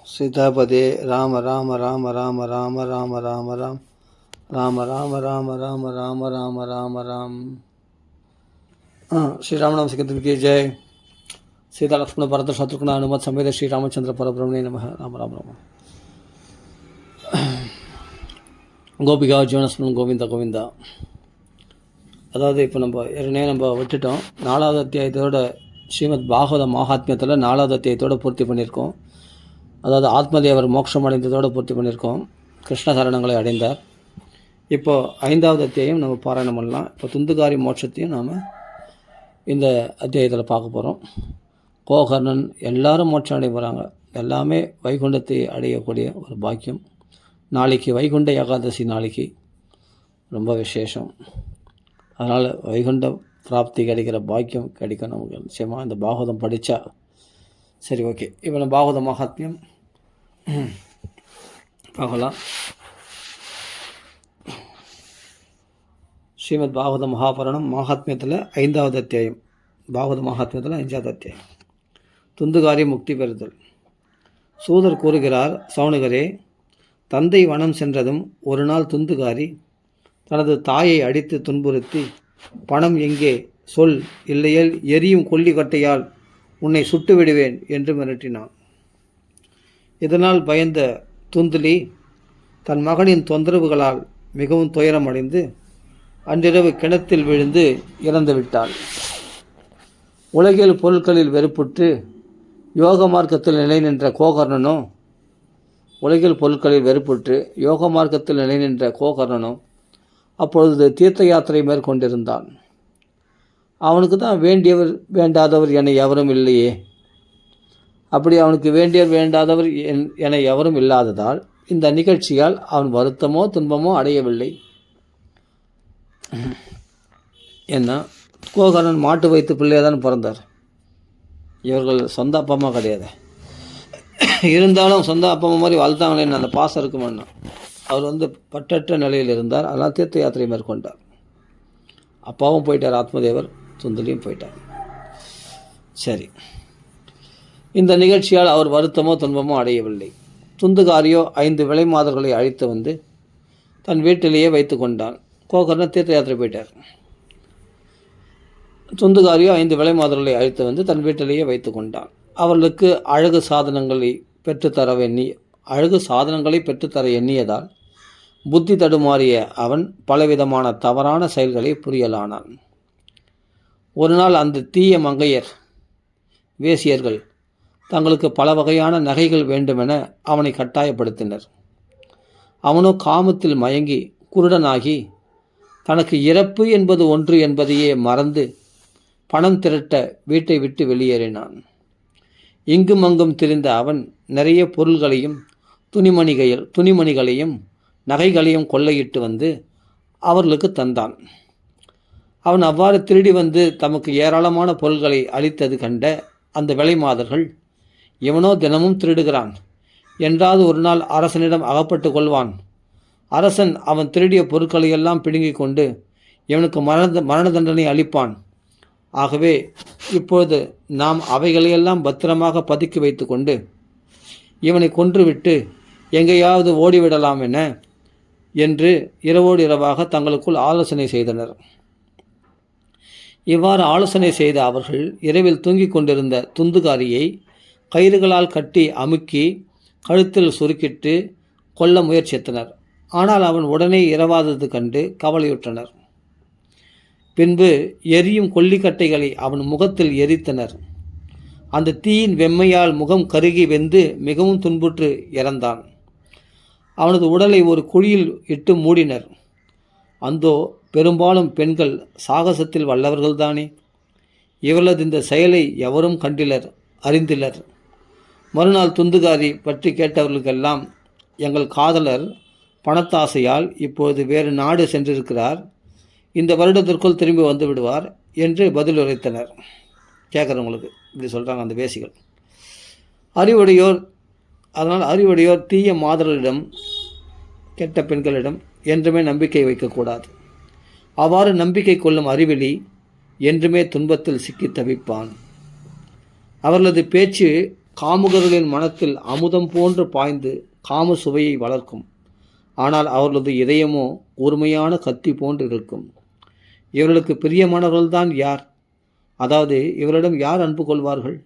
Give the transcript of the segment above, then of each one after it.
सीतापदे राम राम राम राम राम राम राम राम राम राम राम राम राम राम राम राम श्री राम नाम संकीर्तन की जय। सीता लक्ष्मण भरत शत्रुघ्न हनुमत समेत श्री रामचंद्र परब्रह्मणे नमः। राम राम राम। கோபிகா ஜீவனஸ்மன் கோவிந்தா கோவிந்தா. அதாவது இப்போ நம்ம விட்டுட்டோம். 4வது அத்தியாயத்தோட ஸ்ரீமத் பாகவத மகாத்மியத்தில் 4வது அத்தியாயத்தோடு பூர்த்தி பண்ணியிருக்கோம். அதாவது ஆத்மதேவர் மோட்சம் அடைந்ததோடு பூர்த்தி பண்ணியிருக்கோம். கிருஷ்ண சரணங்களை அடைந்தார். இப்போது 5வது அத்தியாயம் நம்ம பாராயணம் பண்ணலாம். இப்போ துந்துகாரி மோட்சத்தையும் நாம் இந்த அத்தியாயத்தில் பார்க்க போகிறோம். கோகர்ணன் எல்லாரும் மோட்சம் அடைய போகிறாங்க. எல்லாமே வைகுண்டத்தை அடையக்கூடிய ஒரு பாக்கியம். நாளைக்கு வைகுண்ட ஏகாதசி, நாளைக்கு ரொம்ப விசேஷம். அதனால் வைகுண்ட பிராப்தி கிடைக்கிற பாக்கியம் கிடைக்கும் நமக்கு நிச்சயமாக இந்த பாகவதம் படித்தா. சரி, ஓகே. இப்போ நம்ம பாகவத மகாத்மியம் பார்க்கலாம். ஸ்ரீமத் பாகவத மகாபுராணம் மகாத்மியத்தில் 5வது அத்தியாயம். பாகவத மகாத்மியத்தில் 5வது அத்தியாயம். துந்துகாரி முக்தி பெறுதல். சூதர் கூறுகிறார், சௌனகரே, தந்தை வனம் சென்றதும் ஒரு நாள் துந்துகாரி தனது தாயை அடித்து துன்புறுத்தி, பணம் எங்கே சொல், இல்லையேல் எரியும் கொல்லிக்கட்டையால் உன்னை சுட்டு விடுவேன் என்று மிரட்டினான். இதனால் பயந்த துந்துலி தன் மகனின் தொந்தரவுகளால் மிகவும் துயரமடைந்து அன்றிரவு கிணத்தில் விழுந்து இறந்து விட்டாள். உலகில் பொருட்களில் வெறுப்புற்று யோக மார்க்கத்தில் நிலை நின்ற கோகர்ணனோ யோக மார்க்கத்தில் நிலை நின்ற கோகர்ணனோ அப்பொழுது தீர்த்த யாத்திரை மேற்கொண்டிருந்தான். அவனுக்கு தான் வேண்டியவர் வேண்டாதவர் என எவரும் இல்லையே. அப்படி அவனுக்கு வேண்டியவர் வேண்டாதவர் என எவரும் இல்லாததால் இந்த நிகழ்ச்சியால் அவன் வருத்தமோ துன்பமோ அடையவில்லை. என்ன, கோகர்ணன் மாட்டு வைத்து பிள்ளையாக தான் பிறந்தார். இவர்கள் சொந்த அப்பா அம்மா கிடையாது. இருந்தாலும் சொந்த அப்பா அம்மா மாதிரி வளர்த்தாங்களேன்னு அந்த பாசம் இருக்குமான்னா. அவர் பட்டற்ற நிலையில் இருந்தார். அதனால் தீர்த்த யாத்திரை மேற்கொண்டார். அப்பாவும் போயிட்டார், ஆத்மதேவர், துந்துலியும் போயிட்டார். சரி, இந்த நிகழ்ச்சியால் அவர் வருத்தமோ துன்பமோ அடையவில்லை. துந்துகாரியோ 5 விலை மாதர்களை அழைத்து வந்து தன் வீட்டிலேயே வைத்து கொண்டான். கோகர்ணன் தீர்த்த யாத்திரை போயிட்டார். துந்துகாரியோ 5 விலை மாதர்களை அழைத்து வந்து தன் வீட்டிலேயே வைத்து கொண்டான். அவர்களுக்கு அழகு சாதனங்களை பெற்றுத்தர எண்ணியதால் புத்தி தடுமாறிய அவன் பலவிதமான தவறான செயல்களை புரியலானான். ஒரு நாள் அந்த தீய மங்கையர் வேசியர்கள் தங்களுக்கு பல வகையான நகைகள் வேண்டுமென அவனை கட்டாயப்படுத்தினர். அவனோ காமத்தில் மயங்கி குருடனாகி தனக்கு இறப்பு என்பது ஒன்று என்பதையே மறந்து பணம் திரட்ட வீட்டை விட்டு வெளியேறினான். இங்கும் அங்கும் திரிந்த அவன் நிறைய பொருள்களையும் துணிமணிகளையும் நகைகளையும் கொள்ளையிட்டு வந்து அவர்களுக்கு தந்தான். அவன் அவ்வாறு திருடி வந்து தமக்கு ஏராளமான பொருள்களை அளித்தது கண்ட அந்த விலை மாதர்கள், இவனோ தினமும் திருடுகிறான், என்றாவது ஒரு நாள் அரசனிடம் அகப்பட்டு கொள்வான். அரசன் அவன் திருடிய பொருட்களையெல்லாம் பிடுங்கிக் கொண்டு இவனுக்கு மரண தண்டனை அளிப்பான். ஆகவே இப்பொழுது நாம் அவைகளையெல்லாம் பத்திரமாக பதுக்கி வைத்து கொண்டு இவனை கொன்றுவிட்டு எங்கேயாவது ஓடிவிடலாம் என்று இரவோடு இரவாக தங்களுக்குள் ஆலோசனை செய்தனர். இவ்வாறு ஆலோசனை செய்த அவர்கள் இரவில் தூங்கிக் கொண்டிருந்த துந்துகாரியை கயிறுகளால் கட்டி அமுக்கி கழுத்தில் சுருக்கிட்டு கொல்ல முயற்சித்தனர். ஆனால் அவன் உடனே இரவாதது கண்டு கவலையுற்றனர். பின்பு எரியும் கொல்லிக்கட்டைகளை அவன் முகத்தில் எரித்தனர். அந்த தீயின் வெம்மையால் முகம் கருகி வெந்து மிகவும் துன்புற்று இறந்தான். அவனது உடலை ஒரு குழியில் இட்டு மூடினர். அந்தோ பெரும்பாலும் பெண்கள் சாகசத்தில் வல்லவர்கள்தானே. இவர்களது இந்த செயலை எவரும் அறிந்திலர். மறுநாள் துந்துகாரி பற்றி கேட்டவர்களுக்கெல்லாம், எங்கள் காதலர் பணத்தாசையால் இப்பொழுது வேறு நாடு சென்றிருக்கிறார், இந்த வருடத்திற்குள் திரும்பி வந்து விடுவார் என்று பதில் உரைத்தனர். கேட்குறவங்களுக்கு இப்படி சொல்கிறாங்க அந்த வேசிகள். அறிவுடையோர் தீய மாதர்களிடம் கெட்ட பெண்களிடம் என்றுமே நம்பிக்கை வைக்கக்கூடாது. அவ்வாறு நம்பிக்கை கொள்ளும் அறிவிலி என்றுமே துன்பத்தில் சிக்கி தவிப்பான். அவர்களது பேச்சு காமுகர்களின் மனத்தில் அமுதம் போன்று பாய்ந்து காம சுவையை வளர்க்கும். ஆனால் அவர்களது இதயமோ கூர்மையான கத்தி போன்று இருக்கும். இவர்களுக்கு பிரியமானவர்கள்தான் யார்? அதாவது இவரிடம் யார் அன்பு கொள்வார்கள்?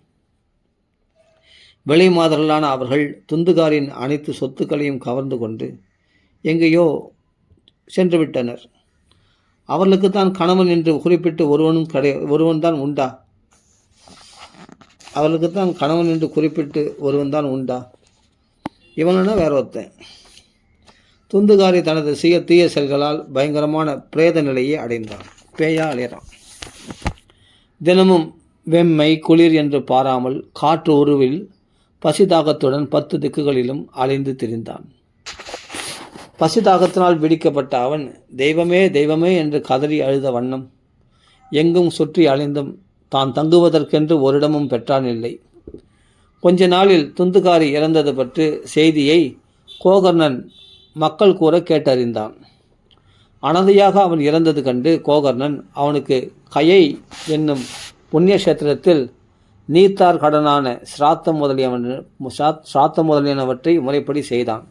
விலை மாதர்களான அவர்கள் துந்துகாரின் அனைத்து சொத்துக்களையும் கவர்ந்து கொண்டு எங்கேயோ சென்று விட்டனர். அவர்களுக்குத்தான் கணவன் என்று குறிப்பிட்டு ஒருவன்தான் உண்டா? அவர்களுக்குத்தான் கணவன் என்று குறிப்பிட்டு ஒருவன் தான் உண்டா? இவனா வேற ஒருத்தன். துந்துகாரி தனது தீய செயல்களால் பயங்கரமான பிரேத நிலையை அடைந்தான். பேயா அலையறான். தினமும் வெம்மை குளிர் என்று பாராமல் காற்று உருவில் பசிதாகத்துடன் 10 திக்குகளிலும் அலைந்து திரிந்தான். பசிதாகத்தினால் பிடிக்கப்பட்ட அவன் தெய்வமே தெய்வமே என்று கதறி அழுத வண்ணம் எங்கும் சுற்றி அலைந்தும் தான் தங்குவதற்கென்று ஓரிடமும் பெற்றான் இல்லை. கொஞ்ச நாளில் துந்துகாரி இறந்தது பற்றி செய்தியை கோகர்ணன் மக்கள் கூற கேட்டறிந்தான். அனதையாக அவன் இறந்தது கண்டு கோகர்ணன் அவனுக்கு கயை என்னும் புண்ணிய கஷேத்திரத்தில் நீத்தார் கடனான சிராத்தம் முதலியனவற்றை முறைப்படி செய்தான்.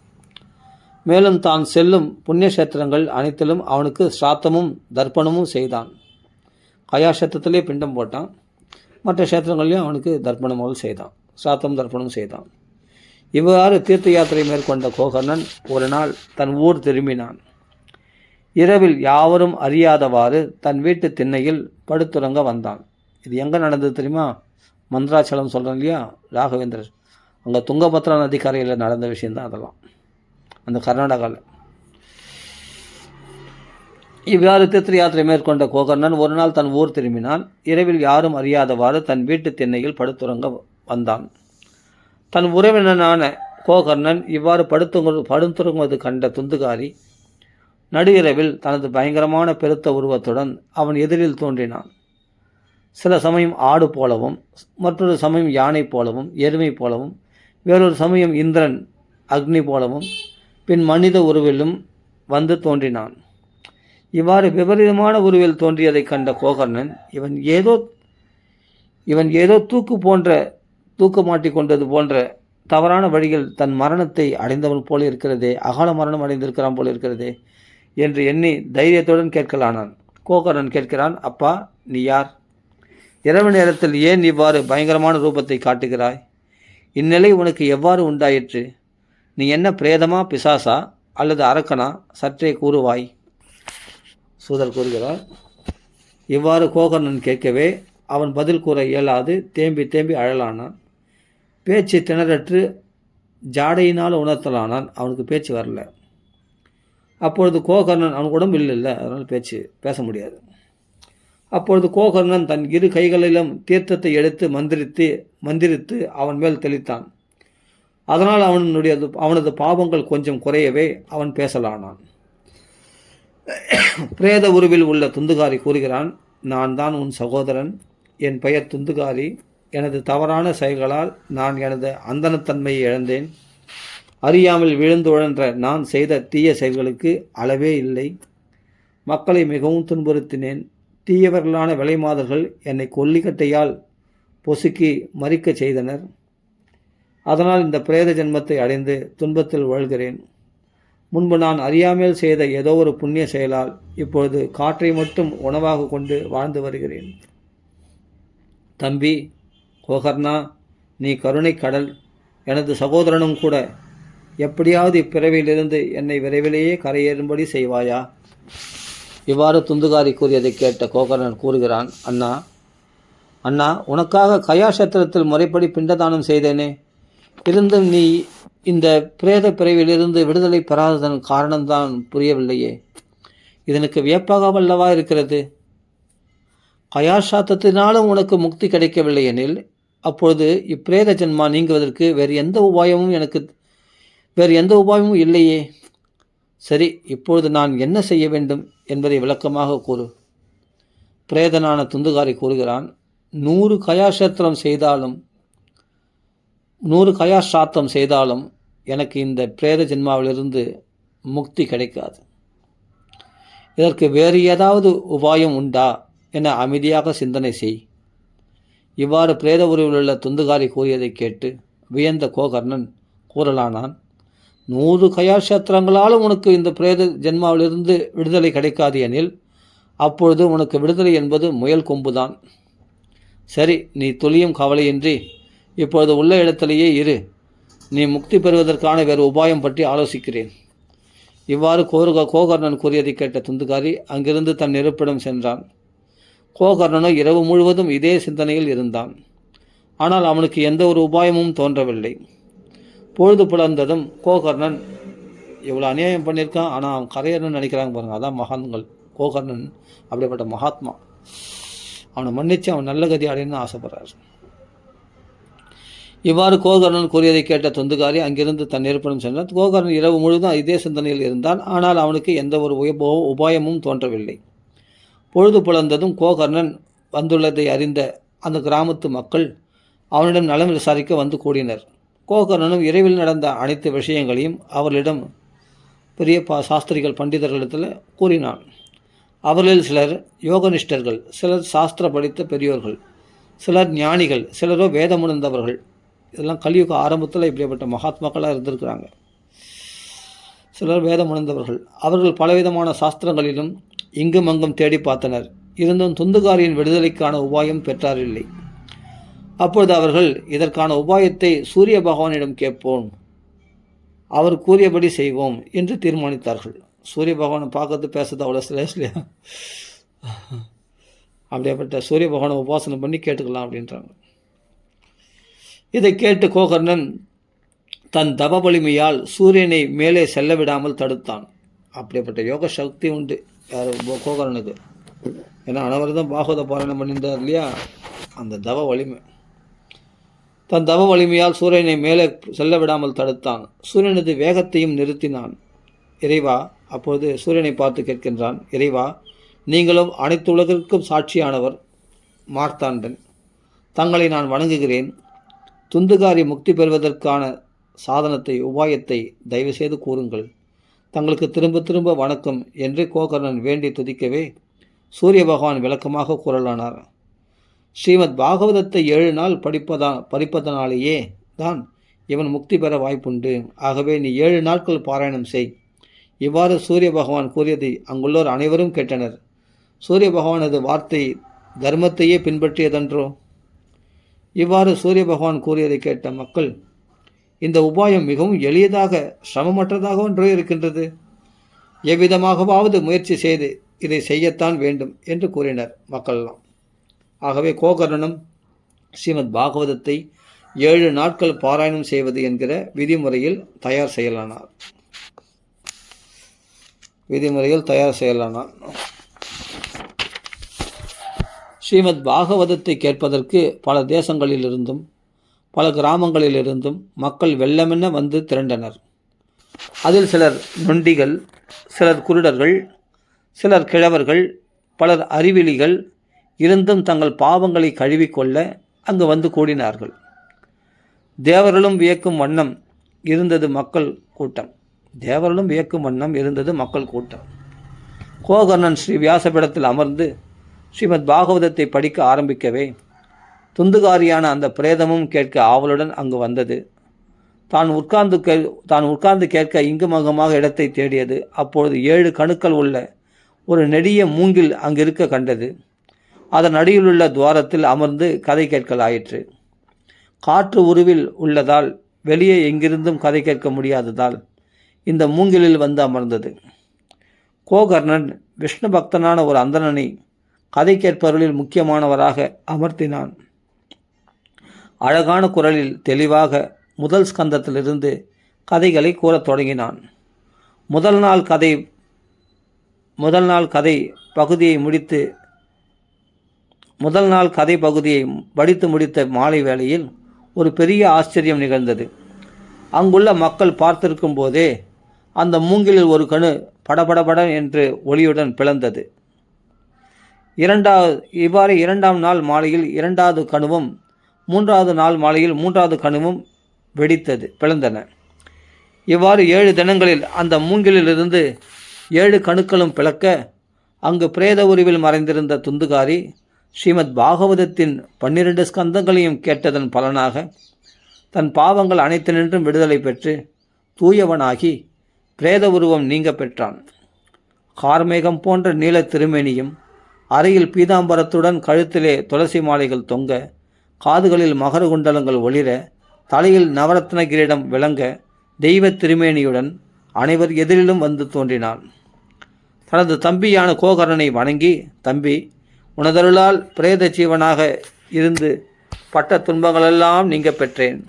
மேலும் தான் செல்லும் புண்ணிய கஷேத்திரங்கள் அனைத்திலும் அவனுக்கு சிராத்தமும் தர்ப்பணமும் செய்தான். கயாசத்திலே பிண்டம் போட்டான். மற்ற கஷேத்திரங்களையும் அவனுக்கு தர்ப்பணங்கள் செய்தான். சிராத்தம் தர்ப்பணம் செய்தான். இவ்வாறு தீர்த்த யாத்திரை மேற்கொண்ட கோகர்ணன் ஒரு நாள் தன் ஊர் திரும்பினான். இரவில் யாவரும் அறியாதவாறு தன் வீட்டு திண்ணையில் படுத்துறங்க வந்தான். இது எங்கே நடந்தது தெரியுமா? மந்திராச்சலம் சொல்கிறேன் இல்லையா, ராகவேந்தர், அங்கே துங்கபத்ரா நதிக்கரையில் நடந்த விஷயந்தான் அதெல்லாம், அந்த கர்நாடகாவில். இவ்வாறு தீர்த்த யாத்திரை மேற்கொண்ட கோகர்ணன் ஒரு நாள் தன் ஊர் திரும்பினான். இரவில் யாரும் அறியாதவாறு தன் வீட்டு திண்ணையில் படுத்துறங்க வந்தான். தன் உறவினனான கோகர்ணன் இவ்வாறு படுத்துறங்குவது கண்ட துந்துகாரி நடு இரவில் தனது பயங்கரமான பெருத்த உருவத்துடன் அவன் எதிரில் தோன்றினான். சில சமயம் ஆடு போலவும், மற்றொரு சமயம் யானை போலவும், எருமை போலவும், வேறொரு சமயம் இந்திரன் அக்னி போலவும், பின் மனித உருவிலும் வந்து தோன்றினான். இவ்வாறு விபரீதமான உருவில் தோன்றியதை கண்ட கோகர்ணன் இவன் ஏதோ தூக்கு மாட்டிக்கொண்டது போன்ற தவறான வழியில் தன் மரணத்தை அடைந்தவன் போல இருக்கிறதே, அகால மரணம் அடைந்திருக்கிறான் போல இருக்கிறதே என்று எண்ணி தைரியத்துடன் கேட்கலானான். கோகர்ணன் கேட்கிறான், அப்பா, நீ யார்? இரவு நேரத்தில் ஏன் இவ்வாறு பயங்கரமான ரூபத்தை காட்டுகிறாய்? இந்நிலை உனக்கு எவ்வாறு உண்டாயிற்று? நீ என்ன பிரேதமா, பிசாசா அல்லது அரக்கனா? சற்றே கூறுவாய். சூதர் கூறுகிறார். இவ்வாறு கோகர்ணன் கேட்கவே அவன் பதில் கூற இயலாது தேம்பி தேம்பி அழலானான். பேச்சு திணறற்று ஜாடையினால் உணர்த்தலானான். அவனுக்கு பேச்சு வரல. அப்பொழுது கோகர்ணன், அவனுக்கு உடம்பு இல்லை, அதனால் பேச முடியாது. அப்பொழுது கோகர்ணன் தன் இரு கைகளிலும் தீர்த்தத்தை எடுத்து மந்திரித்து அவன் மேல் தெளித்தான். அதனால் அவனது பாவங்கள் கொஞ்சம் குறையவே அவன் பேசலானான். பிரேத உருவில் உள்ள துந்துகாரி கூறுகிறான், நான் தான் உன் சகோதரன். என் பெயர் துந்துகாரி. எனது தவறான செயல்களால் நான் எனது அந்தனத்தன்மையை இழந்தேன். அறியாமல் விழுந்து உழன்ற நான் செய்த தீய செயல்களுக்கு அளவே இல்லை. மக்களை மிகவும் துன்புறுத்தினேன். தீயவர்களான விலைமாதர்கள் என்னை கொல்லிக்கட்டையால் பொசுக்கி மறிக்க செய்தனர். அதனால் இந்த பிரேத ஜென்மத்தை அடைந்து துன்பத்தில் உழல்கிறேன். முன்பு நான் அறியாமல் செய்த ஏதோ ஒரு புண்ணிய செயலால் இப்பொழுது காற்றை மட்டும் உணவாக கொண்டு வாழ்ந்து வருகிறேன். தம்பி கோகர்ணா, நீ கருணை கடல், எனது சகோதரனும் கூட. எப்படியாவது இப்பிறவியிலிருந்து என்னை விரைவிலேயே கரையேறும்படி செய்வாயா? இவ்வாறு துந்துகாரி கூறியதை கேட்ட கோகர்ணன் கூறுகிறான், அண்ணா, உனக்காக கயாசத்திரத்தில் முறைப்படி பிண்டதானம் செய்தேனே. இருந்தும் நீ இந்த பிரேத பிறவிலிருந்து விடுதலை பெறாததன் காரணம்தான் புரியவில்லையே. இதனுக்கு வியப்பாகவல்லவா இருக்கிறது. கயாசாத்தத்தினாலும் உனக்கு முக்தி கிடைக்கவில்லை எனில் அப்பொழுது இப்பிரேத ஜென்மா நீங்குவதற்கு வேறு எந்த உபாயமும் இல்லையே. சரி, இப்பொழுது நான் என்ன செய்ய வேண்டும் என்பதை விளக்கமாக கூறு. பிரேதனான துந்துகாரி கூறுகிறான், 100 கயாசாத்தம் செய்தாலும் எனக்கு இந்த பிரேத ஜென்மாவிலிருந்து முக்தி கிடைக்காது. இதற்கு வேறு ஏதாவது உபாயம் உண்டா என அமைதியாக சிந்தனை செய். இவ்வாறு பிரேத உருவில் உள்ள துந்துகாரி கூறியதை கேட்டு வியந்த கோகர்ணன் கூறலானான், 100 கயாட்சத்திரங்களாலும் உனக்கு இந்த பிரேத ஜென்மாவிலிருந்து விடுதலை கிடைக்காது எனில் அப்பொழுது உனக்கு விடுதலை என்பது முயல் கொம்புதான். சரி, நீ துளியும் கவலையின்றி இப்பொழுது உள்ள இடத்திலேயே இரு. நீ முக்தி பெறுவதற்கான வேறு உபாயம் பற்றி ஆலோசிக்கிறேன். இவ்வாறு கோகர்ணன் கூறியதை கேட்ட துந்துகாரி அங்கிருந்து தன் இருப்பிடம் சென்றான். கோகர்ணனோ இரவு முழுவதும் இதே சிந்தனையில் இருந்தான். ஆனால் அவனுக்கு எந்த ஒரு உபாயமும் தோன்றவில்லை. பொழுது புலர்ந்ததும் கோகர்ணன் இவ்வளோ அநியாயம் பண்ணியிருக்கான், ஆனால் அவன் கரையர்னு நினைக்கிறாங்க பாருங்கள், அதான் மகான்கள். கோகர்ணன் அப்படிப்பட்ட மகாத்மா. அவனை மன்னித்து அவன் நல்ல கதி அடையணும்னு ஆசைப்படுறார். இவ்வாறு கோகர்ணன் கூறியதை கேட்ட துந்துகாரி அங்கிருந்து தன் இருப்பிடம் சென்றான். கோகர்ணன் இரவு முழுவதும் இதே சிந்தனையில் இருந்தான். ஆனால் அவனுக்கு எந்த ஒரு உபாயமும் தோன்றவில்லை. பொழுது புலர்ந்ததும் கோகர்ணன் வந்துள்ளதை அறிந்த அந்த கிராமத்து மக்கள் அவனிடம் நலம் விசாரிக்க வந்து கூடினர். கோகர்ணனும் இரவில் நடந்த அனைத்து விஷயங்களையும் அவர்களிடம் பெரிய சாஸ்திரிகள் பண்டிதர்களிடத்தில் கூறினான். அவர்களில் சிலர் யோகனிஷ்டர்கள், சிலர் சாஸ்திர படித்த பெரியோர்கள், சிலர் ஞானிகள், சிலரோ வேதம் உணர்ந்தவர்கள். இதெல்லாம் கலியுக ஆரம்பத்தில் இப்படிப்பட்ட மகாத்மாக்களாக இருந்திருக்கிறாங்க. சிலர் வேதம் உணர்ந்தவர்கள். அவர்கள் பலவிதமான சாஸ்திரங்களிலும் இங்கும் அங்கும் தேடி பார்த்தனர். இருந்தும் துந்துகாரியின் விடுதலைக்கான உபாயம் பெற்றாரில்லை. அப்பொழுது அவர்கள் இதற்கான உபாயத்தை சூரிய பகவானிடம் கேட்போம், அவர் கூறியபடி செய்வோம் என்று தீர்மானித்தார்கள். சூரிய பகவானை பார்க்கறது பேசுறது அவ்வளோ சிலேஸ்லையா? அப்படியேப்பட்ட சூரிய பகவானை உபாசனை பண்ணி கேட்டுக்கலாம் அப்படின்றாங்க. இதை கேட்டு கோகர்ணன் தன் தப வலிமையால் சூரியனை மேலே செல்ல விடாமல் தடுத்தான். அப்படிப்பட்ட யோக சக்தி உண்டு யார் கோகர்ணனுக்கு. ஏன்னா அனவரதம் பாகவத பாராயணம் பண்ணியிருந்தார் இல்லையா, அந்த தவ வலிமை. தன் தவ வலிமையால் சூரியனை மேலே செல்ல விடாமல் தடுத்தான். சூரியனது வேகத்தையும் நிறுத்தினான். இறைவா, அப்பொழுது சூரியனை பார்த்து கேட்கின்றான், இறைவா, நீங்களும் அனைத்து உலகிற்கும் சாட்சியானவர் மார்த்தாண்டன், தங்களை நான் வணங்குகிறேன். துந்துகாரி முக்தி பெறுவதற்கான சாதனத்தை, உபாயத்தை தயவு செய்து கூறுங்கள். தங்களுக்கு திரும்ப திரும்ப வணக்கம் என்று கோகர்ணன் வேண்டி துதிக்கவே சூரிய பகவான் விளக்கமாக கூறலானார். ஸ்ரீமத் பாகவதத்தை 7 நாள் படிப்பதனாலேயே தான் இவன் முக்தி பெற வாய்ப்புண்டு. ஆகவே நீ 7 நாட்கள் பாராயணம் செய். இவ்வாறு சூரிய பகவான் கூறியதை அங்குள்ளோர் அனைவரும் கேட்டனர். சூரிய பகவானது வார்த்தை தர்மத்தையே பின்பற்றியதன்றோ? இவ்வாறு சூரிய பகவான் கூறியதை கேட்ட மக்கள், இந்த உபாயம் மிகவும் எளியதாக, சிரமமற்றதாக ஒன்றே இருக்கின்றது. எவ்விதமாகவாவது முயற்சி செய்து இதை செய்யத்தான் வேண்டும் என்று கூறினர் மக்கள்லாம். ஆகவே கோகர்ணனும் ஸ்ரீமத் பாகவதத்தை 7 நாட்கள் பாராயணம் செய்வது என்கிற விதிமுறையில் தயார் செய்யலானார். ஸ்ரீமத் பாகவதத்தை கேட்பதற்கு பல தேசங்களிலிருந்தும் பல கிராமங்களிலிருந்தும் மக்கள் வெள்ளமென வந்து திரண்டனர். அதில் சிலர் நொண்டிகள், சிலர் குருடர்கள், சிலர் கிழவர்கள், பலர் அறிவிலிகள் இருந்தும் தங்கள் பாவங்களை கழுவிக்கொள்ள அங்கு வந்து கூடினார்கள். தேவர்களும் வியக்கும் வண்ணம் இருந்தது மக்கள் கூட்டம். கோகர்ணன் ஸ்ரீ வியாசபீடத்தில் அமர்ந்து ஸ்ரீமத் பாகவதத்தை படிக்க ஆரம்பிக்கவே துந்துகாரியான அந்த பிரேதமும் கேட்க ஆவலுடன் அங்கு வந்தது. தான் உட்கார்ந்து கேட்க இங்குமங்கமாக இடத்தை தேடியது. அப்பொழுது 7 கணுக்கள் உள்ள ஒரு நெடிய மூங்கில் அங்கிருக்க கண்டது. அதன் அடியிலுள்ள துவாரத்தில் அமர்ந்து கதை கேட்கலாயிற்று. காற்று உருவில் உள்ளதால் வெளியே எங்கிருந்தும் கதை கேட்க முடியாததால் இந்த மூங்கிலில் வந்து அமர்ந்தது. கோகர்ணன் விஷ்ணு பக்தனான ஒரு அந்தணனை கதை கேட்பவர்களில் முக்கியமானவராக அமர்த்தினான். அழகான குரலில் தெளிவாக முதல் ஸ்கந்தத்திலிருந்து கதைகளை கூறத் தொடங்கினான். முதல் நாள் கதை பகுதியை படித்து முடித்த மாலை வேளையில் ஒரு பெரிய ஆச்சரியம் நிகழ்ந்தது. அங்குள்ள மக்கள் பார்த்திருக்கும் போதே அந்த மூங்கிலில் ஒரு கணு படபடபட என்று ஒளியுடன் பிளந்தது. இவ்வாறு 2ஆம் நாள் மாலையில் 2வது கணுவும் 3வது நாள் மாலையில் 3வது கணுவும் பிளந்தன. இவ்வாறு 7 தினங்களில் அந்த மூங்கிலிலிருந்து 7 கணுக்களும் பிளக்க அங்கு பிரேத உருவில் மறைந்திருந்த துந்துகாரி ஸ்ரீமத் பாகவதத்தின் 12 ஸ்கந்தங்களையும் கேட்டதன் பலனாக தன் பாவங்கள் அனைத்தினின்றும் விடுதலை பெற்று தூயவனாகி பிரேத உருவம் நீங்க பெற்றான். கார்மேகம் போன்ற நீல திருமேனியும் அறையில் பீதாம்பரத்துடன் கழுத்திலே துளசி மாலைகள் தொங்க, காதுகளில் மகர குண்டலங்கள் ஒளிர, தலையில் நவரத்ன கிரீடம் விளங்க, தெய்வ திருமேனியுடன் அனைவர் எதிரிலும் வந்து தோன்றினான். தனது தம்பியான கோகர்ணனை வணங்கி, தம்பி, உனதருளால் பிரேத ஜீவனாக இருந்து பட்ட துன்பங்களெல்லாம் நீங்க பெற்றேன்.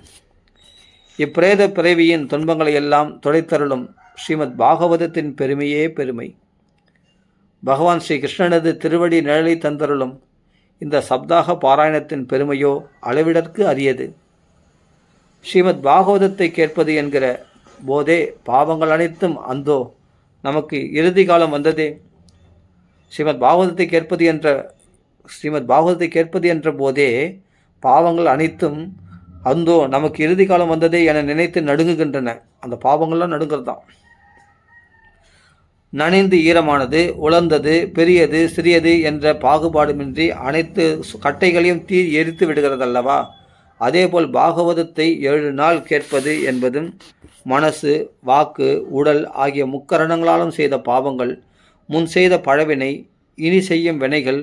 இப்பிரேத பிறவியின் துன்பங்களை எல்லாம் துடைத்தருளும் ஸ்ரீமத் பாகவதத்தின் பெருமையே பெருமை. பகவான் ஸ்ரீ கிருஷ்ணனது திருவடி நிழலை தந்தருளும் இந்த சப்தாக பாராயணத்தின் பெருமையோ அளவிடற்கு அரியது. ஸ்ரீமத் பாகவதத்தை கேட்பது என்கிற போதே பாவங்கள் அனைத்தும் அந்தோ நமக்கு இறுதி காலம் வந்ததே. ஸ்ரீமத் பாகவதத்தை கேட்பது என்ற போதே பாவங்கள் அனைத்தும் அந்தோ நமக்கு இறுதி காலம் வந்ததே என நினைத்து நடுங்குகின்றன. அந்த பாவங்கள்லாம் நடுங்கிறது தான். நனைந்து ஈரமானது, உலர்ந்தது, பெரியது, சிறியது என்ற பாகுபாடுமின்றி அனைத்து கட்டைகளையும் தீ எரித்து விடுகிறதல்லவா? அதேபோல் பாகவதத்தை 7 நாள் கேட்பது என்பதும் மனசு, வாக்கு, உடல் ஆகிய முக்கரணங்களாலும் செய்த பாவங்கள், முன் செய்த பழவினை, இனி செய்யும் வினைகள்,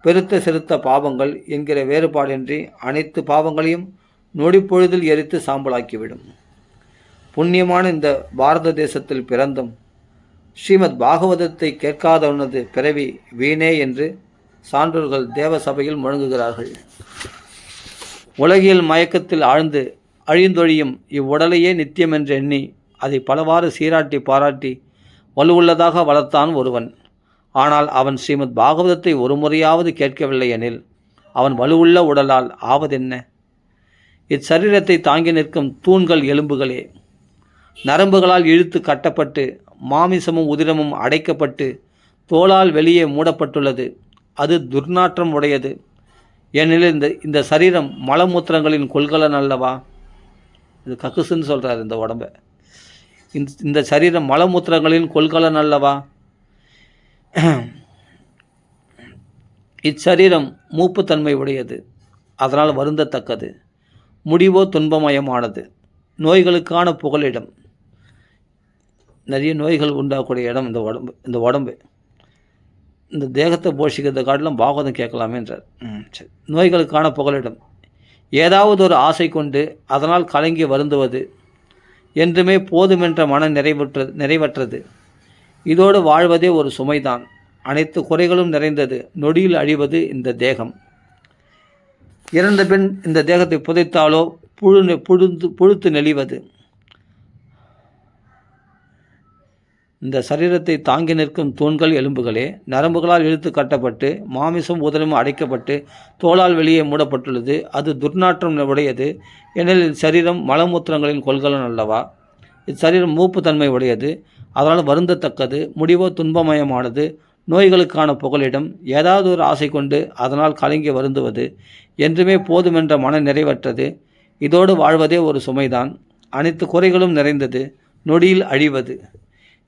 பெருத்த சிறுத்த பாவங்கள் என்கிற வேறுபாடின்றி அனைத்து பாவங்களையும் நொடிப்பொழுதில் எரித்து சாம்பலாக்கிவிடும். புண்ணியமான இந்த பாரத தேசத்தில் பிறந்தும் ஸ்ரீமத் பாகவதத்தை கேட்காதவனது பிறவி வீணே என்று சான்றோர்கள் தேவ சபையில் முழங்குகிறார்கள். உலகியல் மயக்கத்தில் ஆழ்ந்து அழிந்தொழியும் இவ்வுடலையே நித்தியம் என்று எண்ணி அதை பலவாறு சீராட்டி பாராட்டி வலுவுள்ளதாக வளர்த்தான் ஒருவன். ஆனால் அவன் ஸ்ரீமத் பாகவதத்தை ஒரு முறையாவது கேட்கவில்லை எனில் அவன் வலுவுள்ள உடலால் ஆவதென்ன? இச்சரீரத்தை தாங்கி நிற்கும் தூண்கள் எலும்புகளே. நரம்புகளால் இழுத்து கட்டப்பட்டு மாமிசமும் உதிரமும் அடைக்கப்பட்டு தோளால் வெளியே மூடப்பட்டுள்ளது. அது துர்நாற்றம் உடையது. ஏனெனில் இந்த சரீரம் மலமூத்திரங்களின் கொள்கலன் அல்லவா? இது கக்குசுன்னு சொல்கிறார் இந்த உடம்பை. இந்த சரீரம் மலமூத்திரங்களின் கொள்கலன் அல்லவா? இச்சரீரம் மூப்புத்தன்மை உடையது, அதனால் வருந்தத்தக்கது. முடிவோ துன்பமயமானது, நோய்களுக்கான புகலிடம். நிறைய நோய்கள் உண்டாகக்கூடிய இடம் இந்த உடம்பு. இந்த தேகத்தை போஷிக்கிறத காட்டிலும் பாகவதம் கேட்கலாமேன்றார். சரி. நோய்களுக்கான புகலிடம். ஏதாவது ஒரு ஆசை கொண்டு அதனால் கலங்கி வருந்துவது என்றுமே போதுமென்ற மன நிறைவற்றது. இதோடு வாழ்வதே ஒரு சுமைதான். அனைத்து குறைகளும் நிறைந்தது. நொடியில் அழிவது இந்த தேகம். இறந்த பின் இந்த தேகத்தை புதைத்தாலோ புழுத்து நெளிவது. இந்த சரீரத்தை தாங்கி நிற்கும் தூண்கள் எலும்புகளே. நரம்புகளால் இழுத்து கட்டப்பட்டு மாமிசம் உதரமும் அடைக்கப்பட்டு தோளால் வெளியே மூடப்பட்டுள்ளது. அது துர்நாற்றம் உடையது. ஏனெனில் சரீரம் மலமூத்திரங்களின் கொள்கலன் அல்லவா? இச்சரீரம் மூப்பு தன்மை உடையது, அதனால் வருந்தத்தக்கது. முடிவோ துன்பமயமானது, நோய்களுக்கான புகலிடம். ஏதாவது ஒரு ஆசை கொண்டு அதனால் கலங்கி வருந்துவது என்றுமே போதுமென்ற மன நிறைவற்றது. இதோடு வாழ்வதே ஒரு சுமைதான். அனைத்து குறைகளும் நிறைந்தது. நொடியில் அழிவது.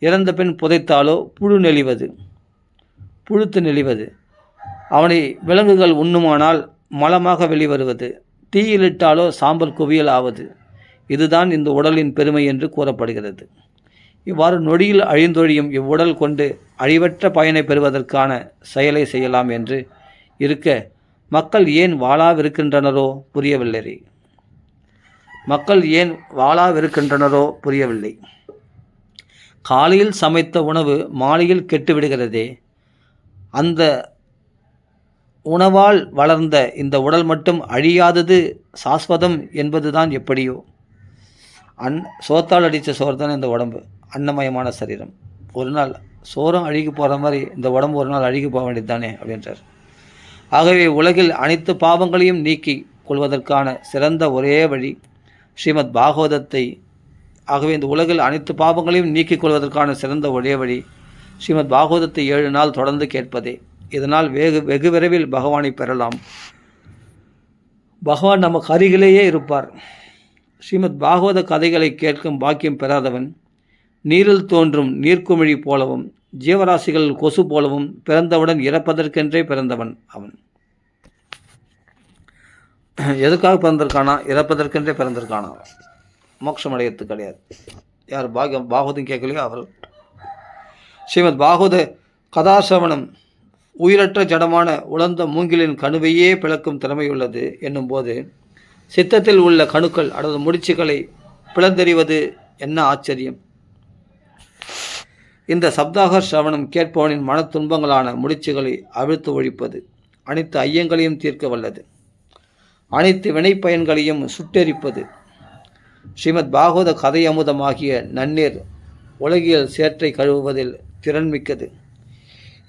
இறந்த பின் புதைத்தாலோ புழுத்து நெளிவது. அவனை விலங்குகள் உண்ணுமானால் மலமாக வெளிவருவது. தீயிலிட்டாலோ சாம்பல் குவியல் ஆவது. இதுதான் இந்த உடலின் பெருமை என்று கூறப்படுகிறது. இவ்வாறு நொடியில் அழிந்தொழியும் இவ்வுடல் கொண்டு அழிவற்ற பயனை பெறுவதற்கான செயலை செய்யலாம் என்று இருக்க மக்கள் ஏன் வாழாவிருக்கின்றனரோ புரியவில்லை. காலையில் சமைத்த உணவு மாலையில் கெட்டுவிடுகிறதே. அந்த உணவால் வளர்ந்த இந்த உடல் மட்டும் அழியாதது சாஸ்வதம் என்பதுதான் எப்படியோ. சோத்தால் அடித்த சோறு தானே இந்த உடம்பு. அன்னமயமான சரீரம். ஒரு நாள் சோறும் அழுகி போகிற மாதிரி இந்த உடம்பு ஒரு நாள் அழுகி போக வேண்டியது தானே அப்படின்றார். ஆகவே உலகில் அனைத்து பாவங்களையும் நீக்கி கொள்வதற்கான சிறந்த ஒரே வழி ஸ்ரீமத் பாகவதத்தை. ஆகவே இந்த உலகில் அனைத்து பாவங்களையும் நீக்கிக் கொள்வதற்கான சிறந்த ஒரே வழி ஸ்ரீமத் பாகவதத்தை 7 நாள் தொடர்ந்து கேட்பதே. இதனால் வெகு விரைவில் பகவானை பெறலாம். பகவான் நமக்கு அருகிலேயே இருப்பார். ஸ்ரீமத் பாகவத கதைகளை கேட்கும் பாக்கியம் பெறாதவன் நீரில் தோன்றும் நீர்க்குமிழி போலவும் ஜீவராசிகள் கொசு போலவும் பிறந்தவுடன் இறப்பதற்கென்றே பிறந்தவன் அவன். எதுக்காக பிறந்திருக்கானா? இறப்பதற்கென்றே பிறந்திருக்கானா, மோட்சம் அடையத்து கிடையாது. யார் பாகவதம் கேட்கலையோ அவர். ஸ்ரீமத் பாகவத கதாசவணம் உயிரற்ற ஜடமான உலர்ந்த மூங்கிலின் கணுவையே பிளக்கும் திறமையுள்ளது என்னும்போது சித்தத்தில் உள்ள கணுக்கள் அல்லது முடிச்சுக்களை பிளந்தெறிவது என்ன ஆச்சரியம்! இந்த சப்தாக சிரவணம் கேட்பவனின் மன துன்பங்களான முடிச்சுகளை அவிழ்த்து ஒழிப்பது, அனைத்து ஐயங்களையும் தீர்க்க வல்லது, அனைத்து வினைப்பயன்களையும் சுட்டெரிப்பது. ஸ்ரீமத் பாகவத கதை அமுதமாகிய நன்னீர் உலகியல் சேற்றை கழுவுவதில் திறன்மிக்கது.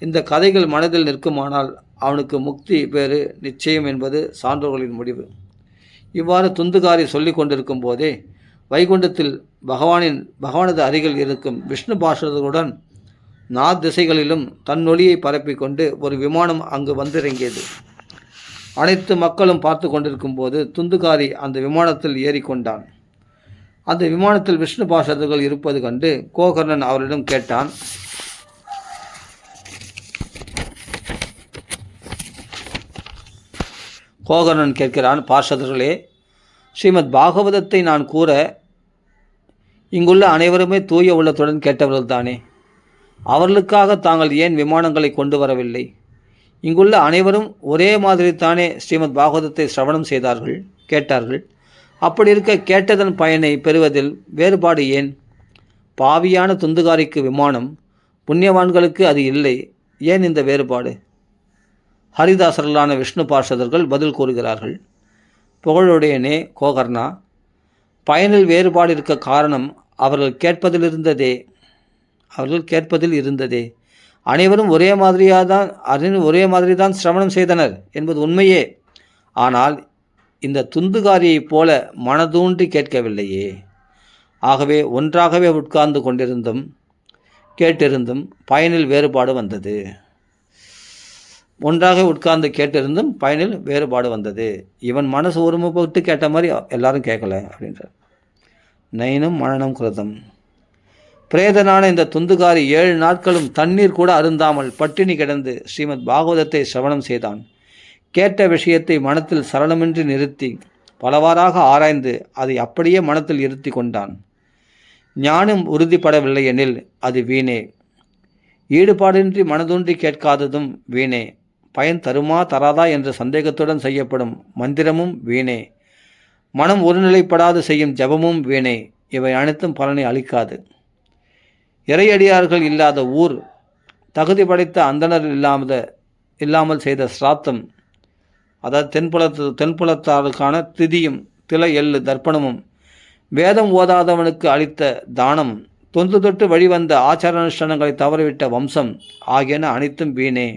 இந்த கதைகள் மனதில் நிற்குமானால் அவனுக்கு முக்தி பேறு நிச்சயம் என்பது சான்றோர்களின் முடிவு. இவ்வாறு துந்துகாரி சொல்லி கொண்டிருக்கும் போதே வைகுண்டத்தில் பகவானது அருகில் இருக்கும் விஷ்ணு பார்ஷதர்களுடன் திசைகளிலும் தன்னொலியை பரப்பிக்கொண்டு ஒரு விமானம் அங்கு வந்திறங்கியது. அனைத்து மக்களும் பார்த்து கொண்டிருக்கும் போது துந்துகாரி அந்த விமானத்தில் ஏறிக்கொண்டான். அந்த விமானத்தில் விஷ்ணு பார்ஷதர்கள் இருப்பது கண்டு கோகர்ணன் அவரிடம் கேட்டான். கோகர்ணன் கேட்கிறான், பார்ஷதர்களே, ஸ்ரீமத் பாகவதத்தை நான் கூற இங்குள்ள அனைவருமே தூய உள்ளத்துடன் கேட்டவர்கள் தானே. அவர்களுக்காக தாங்கள் ஏன் விமானங்களை கொண்டு வரவில்லை? இங்குள்ள அனைவரும் ஒரே மாதிரி தானே ஸ்ரீமத் பாகவதத்தை சிரவணம் கேட்டார்கள். அப்படி இருக்க கேட்டதன் பயனை பெறுவதில் வேறுபாடு ஏன்? பாவியான துந்துகாரிக்கு விமானம், புண்ணியவான்களுக்கு அது இல்லை. ஏன் இந்த வேறுபாடு? ஹரிதாசர்களான விஷ்ணு பார்ஷதர்கள் பதில் கூறுகிறார்கள். புகழுடையனே கோகர்ணா, பயனில் வேறுபாடு இருக்க காரணம் அவர்கள் கேட்பதில் இருந்ததே. அனைவரும் ஒரே மாதிரி தான் சிரவணம் செய்தனர் என்பது உண்மையே. ஆனால் இந்த துந்துகாரியைப் போல மனதூன்றி கேட்கவில்லையே. ஆகவே ஒன்றாகவே உட்கார்ந்து கேட்டிருந்தும் பயனில் வேறுபாடு வந்தது. இவன் மனசு ஒருமைப்பட்டு கேட்ட மாதிரி எல்லாரும் கேட்கல அப்படின்றார். நயனம் மனனம் கிருதம். பிரேதனான இந்த துந்துகாரி 7 நாட்களும் தண்ணீர் கூட அருந்தாமல் பட்டினி கிடந்து ஸ்ரீமத் பாகவதத்தை சிரவணம் செய்தான். கேட்ட விஷயத்தை மனத்தில் சலனமின்றி நிறுத்தி பலவாறாக ஆராய்ந்து அதை அப்படியே மனத்தில் இருத்தி கொண்டான். ஞானம் உறுதிப்படவில்லை எனில் அது வீணே. ஈடுபாடின்றி மனதூன்றி கேட்காததும் வீணே. பயன் தருமா தராதா என்ற சந்தேகத்துடன் செய்யப்படும் மந்திரமும் வீணே. மனம் ஒருநிலைப்படாது செய்யும் ஜபமும் வீணே. இவை அனைத்தும் பலனை அளிக்காது. இறையடியார்கள் இல்லாத ஊர், தகுதி படைத்த அந்தனர் இல்லாமல் செய்த சிராத்தம், அதாவது தென்புலத்தாருக்கான திதியும் தில எள்ளு தர்ப்பணமும், வேதம் ஓதாதவனுக்கு அளித்த தானம், தொன்று தொட்டு வழிவந்த ஆச்சார அனுஷ்டானங்களை தவறிவிட்ட வம்சம் ஆகியன அனைத்தும் வீணே.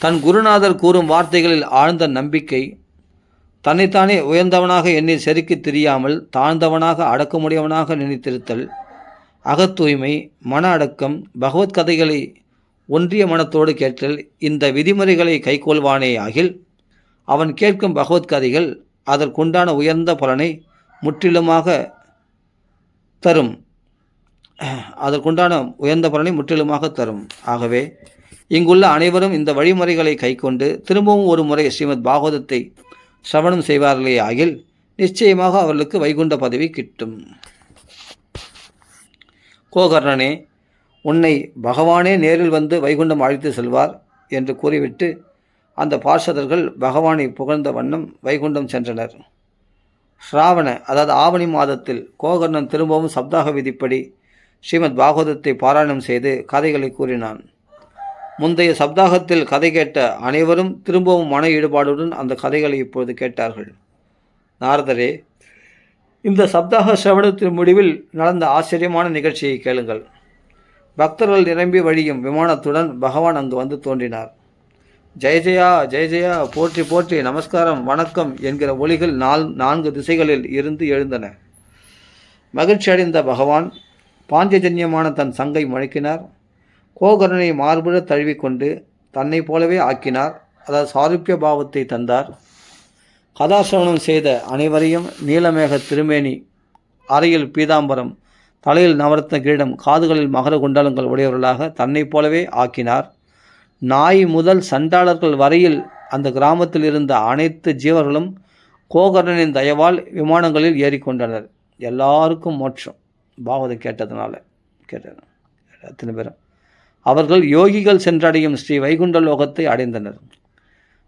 தன் குருநாதர் கூறும் வார்த்தைகளில் ஆழ்ந்த நம்பிக்கை, தன்னைத்தானே உயர்ந்தவனாக எண்ணி செருக்கி தெரியாமல் தாழ்ந்தவனாக அடக்கமுடையவனாக நினைத்திருத்தல், அகத்தூய்மை, மன அடக்கம், பகவத்கதைகளை ஒன்றிய மனத்தோடு கேட்டல், இந்த விதிமுறைகளை கைக்கொள்வானே ஆகில் அவன் கேட்கும் பகவத்கதைகள் அதற்குண்டான உயர்ந்த பலனை முற்றிலுமாக தரும். ஆகவே இங்குள்ள அனைவரும் இந்த வழிமுறைகளை கைக்கொண்டு திரும்பவும் ஒரு முறை ஸ்ரீமத் பாகவதத்தை சிரவணம் செய்வார்களே ஆகில் நிச்சயமாக அவர்களுக்கு வைகுண்ட பதவி கிட்டும். கோகர்ணனே, உன்னை பகவானே நேரில் வந்து வைகுண்டம் அழைத்து செல்வார் என்று கூறிவிட்டு அந்த பார்ஷதர்கள் பகவானை புகழ்ந்த வண்ணம் வைகுண்டம் சென்றனர். ஸ்ராவண அதாவது ஆவணி மாதத்தில் கோகர்ணன் திரும்பவும் சப்தாக விதிப்படி ஸ்ரீமத் பாகவதத்தை பாராயணம் செய்து கதைகளை கூறினான். முந்தைய சப்தாகத்தில் கதை கேட்ட அனைவரும் திரும்பவும் மன ஈடுபாடுடன் அந்த கதைகளை இப்பொழுது கேட்டார்கள். நாரதரே, இந்த சப்தாக சிரவணத்தின் முடிவில் நடந்த ஆச்சரியமான நிகழ்ச்சியை கேளுங்கள். பக்தர்கள் நிரம்பி வழியும் விமானத்துடன் பகவான் அங்கு வந்து தோன்றினார். ஜெய ஜெயா, ஜெய ஜெயா, போற்றி போற்றி, நமஸ்காரம், வணக்கம் என்கிற ஒலிகள் 4 திசைகளில் இருந்து எழுந்தன. மகிழ்ச்சி அடைந்த பகவான் பாஞ்சஜன்யமான தன் சங்கை முழக்கினார். கோகர்ணனை மார்புட தழுவிக்கொண்டு தன்னை போலவே ஆக்கினார். அதாவது சாருப்பிய பாவத்தை தந்தார். கதாசிரவணம் செய்த அனைவரையும் நீலமேக திருமேனி, அறையில் பீதாம்பரம், தலையில் நவரத்ன கிரீடம், காதுகளில் மகர குண்டலங்கள் உடையவர்களாக தன்னை போலவே ஆக்கினார். நாய் முதல் சண்டாளர்கள் வரையில் அந்த கிராமத்தில் இருந்த அனைத்து ஜீவர்களும் கோகர்ணனின் தயவால் விமானங்களில் ஏறிக்கொண்டனர். எல்லாருக்கும் மோட்சம் பாகவதம் கேட்டது அத்தனை பேரும். அவர்கள் யோகிகள் சென்றடையும் ஸ்ரீ வைகுண்ட லோகத்தை அடைந்தனர்.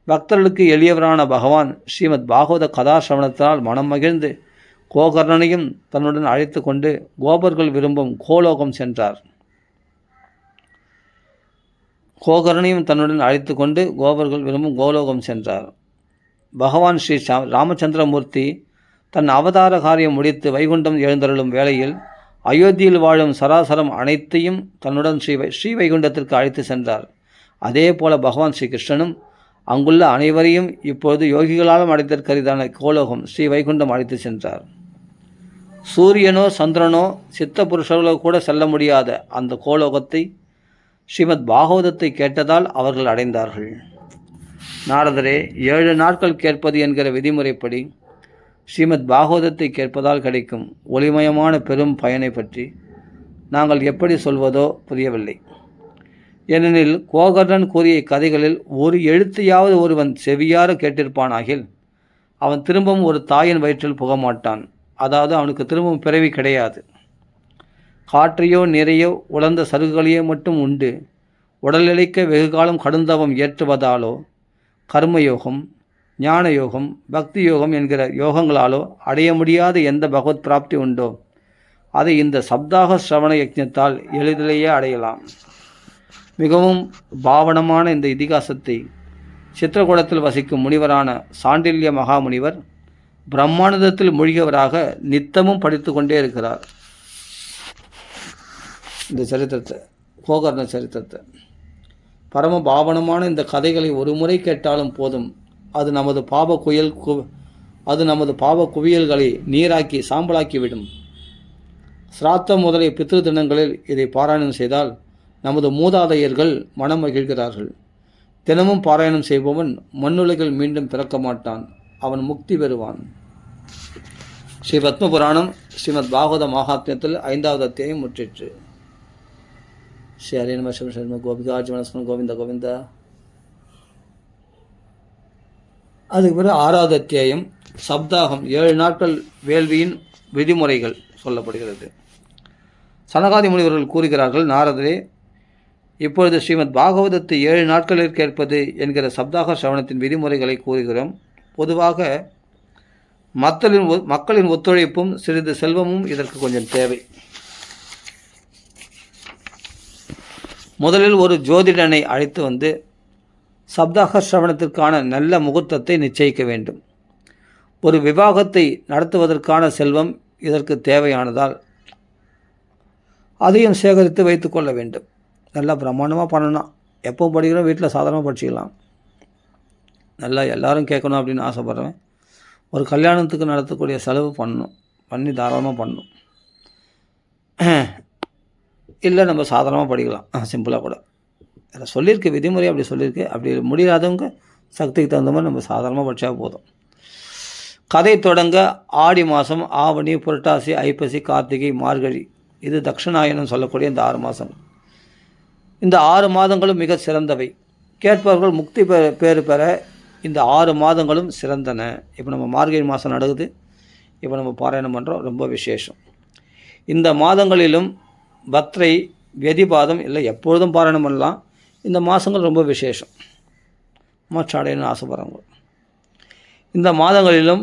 பக்தர்களுக்கு எளியவரான பகவான் ஸ்ரீமத் பாகவத கதாசிரவணத்தினால் மனம் மகிழ்ந்து கோகர்ணனையும் தன்னுடன் அழைத்து கொண்டு கோபர்கள் விரும்பும் கோலோகம் சென்றார். பகவான் ஸ்ரீ ராமச்சந்திரமூர்த்தி தன் அவதார காரியம் முடித்து வைகுண்டம் எழுந்தருளும் வேளையில் அயோத்தியில் வாழும் சராசரம் அனைத்தையும் தன்னுடன் ஸ்ரீ வைகுண்டத்திற்கு அழைத்து சென்றார். அதே போல பகவான் ஸ்ரீ கிருஷ்ணனும் அங்குள்ள அனைவரையும் இப்பொழுது யோகிகளாலும் அடைத்தற்கரிதான கோலோகம் ஸ்ரீ வைகுண்டம் அழைத்து சென்றார். சூரியனோ சந்திரனோ சித்த புருஷர்களோ கூட செல்ல முடியாத அந்த கோலோகத்தை ஸ்ரீமத் பாகவதத்தை கேட்டதால் அவர்கள் அடைந்தார்கள். நாரதரே, 7 நாட்கள் கேட்பது என்கிற விதிமுறைப்படி ஸ்ரீமத் பாகவதத்தை கேட்பதால் கிடைக்கும் ஒளிமயமான பெரும் பயனை பற்றி நாங்கள் எப்படி சொல்வதோ புரியவில்லை. ஏனெனில் கோகர்ணன் கூறிய கதைகளில் ஒரு எழுத்தையாவது ஒருவன் செவியார கேட்டிருப்பானாகில் அவன் திரும்பவும் ஒரு தாயின் வயிற்றில் புகமாட்டான். அதாவது அவனுக்கு திரும்பவும் பிறவி கிடையாது. காற்றையோ நீரையோ உலர்ந்த சருகுகளையோ மட்டும் உண்டு உடல் இழைக்க வெகுகாலம் கடுந்தவம் ஏற்றுவதாலோ கர்மயோகம், ஞான யோகம், பக்தி யோகம் என்கிற யோகங்களாலோ அடைய முடியாத எந்த பகவத் பிராப்தி உண்டோ அதை இந்த சப்தாக சிரவண யஜ்ஞத்தால் எளிதிலேயே அடையலாம். மிகவும் பாவனமான இந்த இதிகாசத்தை சித்திரகூடத்தில் வசிக்கும் முனிவரான சாண்டில்ய மகாமுனிவர் பிரம்மானந்தத்தில் மூழ்கியவராக நித்தமும் படித்து கொண்டே இருக்கிறார். இந்த சரித்திரத்தை, கோகர்ண சரித்திரத்தை, பரம பாவனமான இந்த கதைகளை ஒரு முறை கேட்டாலும் போதும். அது நமது பாவ குவியல்களை நீராக்கி சாம்பலாக்கிவிடும். சிராத்தம் முதலிய பித்ரு தினங்களில் இதை பாராயணம் செய்தால் நமது மூதாதையர்கள் மனம் மகிழ்கிறார்கள். தினமும் பாராயணம் செய்பவன் மண்ணுலகில் மீண்டும் பிறக்க மாட்டான், அவன் முக்தி பெறுவான். ஸ்ரீ பத்ம புராணம் ஸ்ரீமத் பாகவத மகாத்மியத்தில் 5வது அத்தியாயம் முற்றிற்று. ஸ்ரீ ஹரே நம சிவ சர்ம கோபிகார்ஜுனஸ்மன் கோவிந்த கோவிந்தா. அதுக்கு பிறகு 6வது அத்தியாயம் சப்தாகம் 7 நாட்கள் வேள்வியின் விதிமுறைகள் சொல்லப்படுகிறது. சனகாதி முனிவர்கள் கூறுகிறார்கள், நாரதரே, இப்பொழுது ஸ்ரீமத் பாகவதத்தை 7 நாட்களில் கேட்பது என்கிற சப்தாக சிரவணத்தின் விதிமுறைகளை கூறுகிறோம். பொதுவாக மக்களின் ஒத்துழைப்பும் சிறிது செல்வமும் இதற்கு கொஞ்சம் தேவை. முதலில் ஒரு ஜோதிடனை அழைத்து வந்து சப்தாக சிரவணத்திற்கான நல்ல முகூர்த்தத்தை நிச்சயிக்க வேண்டும். ஒரு விவாகத்தை நடத்துவதற்கான செல்வம் இதற்கு தேவையானதால் அதையும் சேகரித்து வைத்து கொள்ள வேண்டும். நல்லா பிரம்மாண்டமாக பண்ணணும். எப்போ படிக்கிறோம், வீட்டில் சாதாரணமாக படிச்சுக்கலாம். நல்லா எல்லாரும் கேட்கணும் அப்படின்னு ஆசைப்பட்றேன். ஒரு கல்யாணத்துக்கு நடத்தக்கூடிய செலவு பண்ணி தாராளமாக பண்ணணும். இல்லை நம்ம சாதாரணமாக படிக்கலாம், சிம்பிளாக கூட. அதில் சொல்லியிருக்கு விதிமுறை, அப்படி சொல்லியிருக்கு. அப்படி முடியாதவங்க சக்திக்கு தகுந்த மாதிரி நம்ம சாதாரணமாக படித்தா போதும். கதை தொடங்க ஆடி மாதம், ஆவணி, புரட்டாசி, ஐப்பசி, கார்த்திகை, மார்கழி, இது தட்சிணாயனம் சொல்லக்கூடிய இந்த 6 மாதம். இந்த 6 மாதங்களும் மிக சிறந்தவை. கேட்பவர்கள் முக்தி பேறு பெற இந்த 6 மாதங்களும் சிறந்தன. இப்போ நம்ம மார்கழி மாதம் நடக்குது, இப்போ நம்ம பாராயணம் பண்ணுறோம், ரொம்ப விசேஷம். இந்த மாதங்களிலும் பத்ரை, வெதிபாதம் இல்லை, எப்பொழுதும் பாராயணம் பண்ணலாம். இந்த மாதங்கள் ரொம்ப விசேஷம். மோட்சம் அடையணும்னு ஆசைப்படுறவங்க இந்த மாதங்களிலும்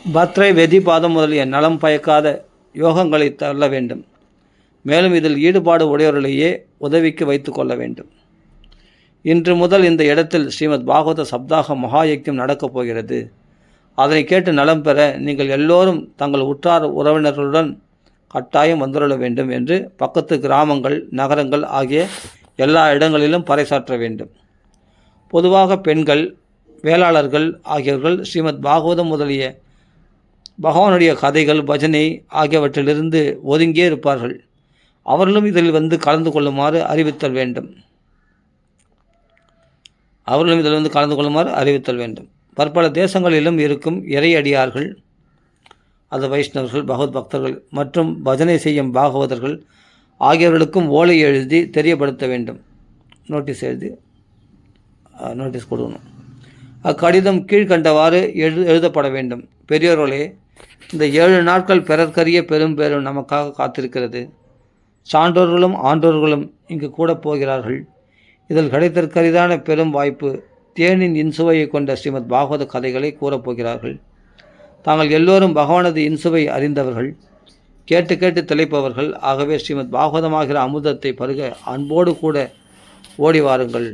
பத்ரை, வெதிபாதம் முதலிய நலம் பயக்காத யோகங்களை தள்ள வேண்டும். மேலும் இதில் ஈடுபாடு உடையவர்களையே உதவிக்கு வைத்து கொள்ள வேண்டும். இன்று முதல் இந்த இடத்தில் ஸ்ரீமத் பாகவத சப்தாக மகாயஜ்யம் நடக்கப் போகிறது. அதனை கேட்டு நலம் பெற நீங்கள் எல்லோரும் தங்கள் உற்றார் உறவினர்களுடன் கட்டாயம் வந்துள்ள வேண்டும் என்று பக்கத்து கிராமங்கள், நகரங்கள் ஆகிய எல்லா இடங்களிலும் பறைசாற்ற வேண்டும். பொதுவாக பெண்கள், வேளாளர்கள் ஆகியவர்கள் ஸ்ரீமத் பாகவதம் முதலிய பகவானுடைய கதைகள், பஜனை ஆகியவற்றிலிருந்து ஒதுங்கியே இருப்பார்கள். அவர்களும் இதில் வந்து கலந்து கொள்ளுமாறு அறிவித்தல் வேண்டும். பற்பல தேசங்களிலும் இருக்கும் இறையடியார்கள், அது வைஷ்ணவர்கள், பகவத் பக்தர்கள் மற்றும் பஜனை செய்யும் பாகவதர்கள் ஆகியவர்களுக்கும் ஓலை எழுதி தெரியப்படுத்த வேண்டும். நோட்டீஸ் கொடுக்கணும். அக்கடிதம் கீழ்கண்டவாறு எழுதப்பட வேண்டும். பெரியோர்களே, இந்த 7 நாட்கள் பிறர்க்கரிய பெரும்பேரும் நமக்காக காத்திருக்கிறது. சான்றோர்களும் ஆன்றோர்களும் இங்கு கூட போகிறார்கள். இதில் கிடைத்திருக்கரிதான பெரும் வாய்ப்பு. தேனின் இன்சுவையை கொண்ட ஸ்ரீமத் பாகவத கதைகளை கூறப்போகிறார்கள். தாங்கள் எல்லோரும் பகவானது இன்சுவை அறிந்தவர்கள், கேட்டு கேட்டு திளைப்பவர்கள். ஆகவே ஸ்ரீமத் பாகவதமாகிற அமுதத்தை பருக அன்போடு கூட ஓடி வாருங்கள்.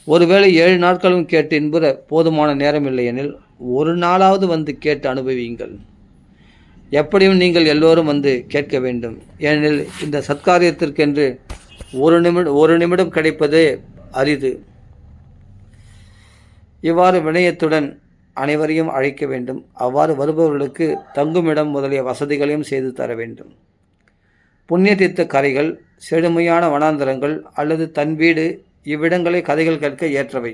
ஒருவேளை 7 நாட்களும் கேட்டு இன்புற போதுமான நேரம் இல்லையெனில் ஒரு நாளாவது வந்து கேட்டு அனுபவியுங்கள். எப்படியும் நீங்கள் எல்லோரும் வந்து கேட்க வேண்டும். ஏனெனில் இந்த சத்காரியத்திற்கென்று ஒரு நிமிடம் கிடைப்பதே அரிது. இவ்வாறு வினயத்துடன் அனைவரையும் அழைக்க வேண்டும். அவ்வாறு வருபவர்களுக்கு தங்குமிடம் முதலிய வசதிகளையும் செய்து தர வேண்டும். புண்ணியதீர்த்த கரைகள், செழுமையான வனாந்தரங்கள் அல்லது தன் வீடு, இவ்விடங்களை கதைகள் கேட்க ஏற்றவை.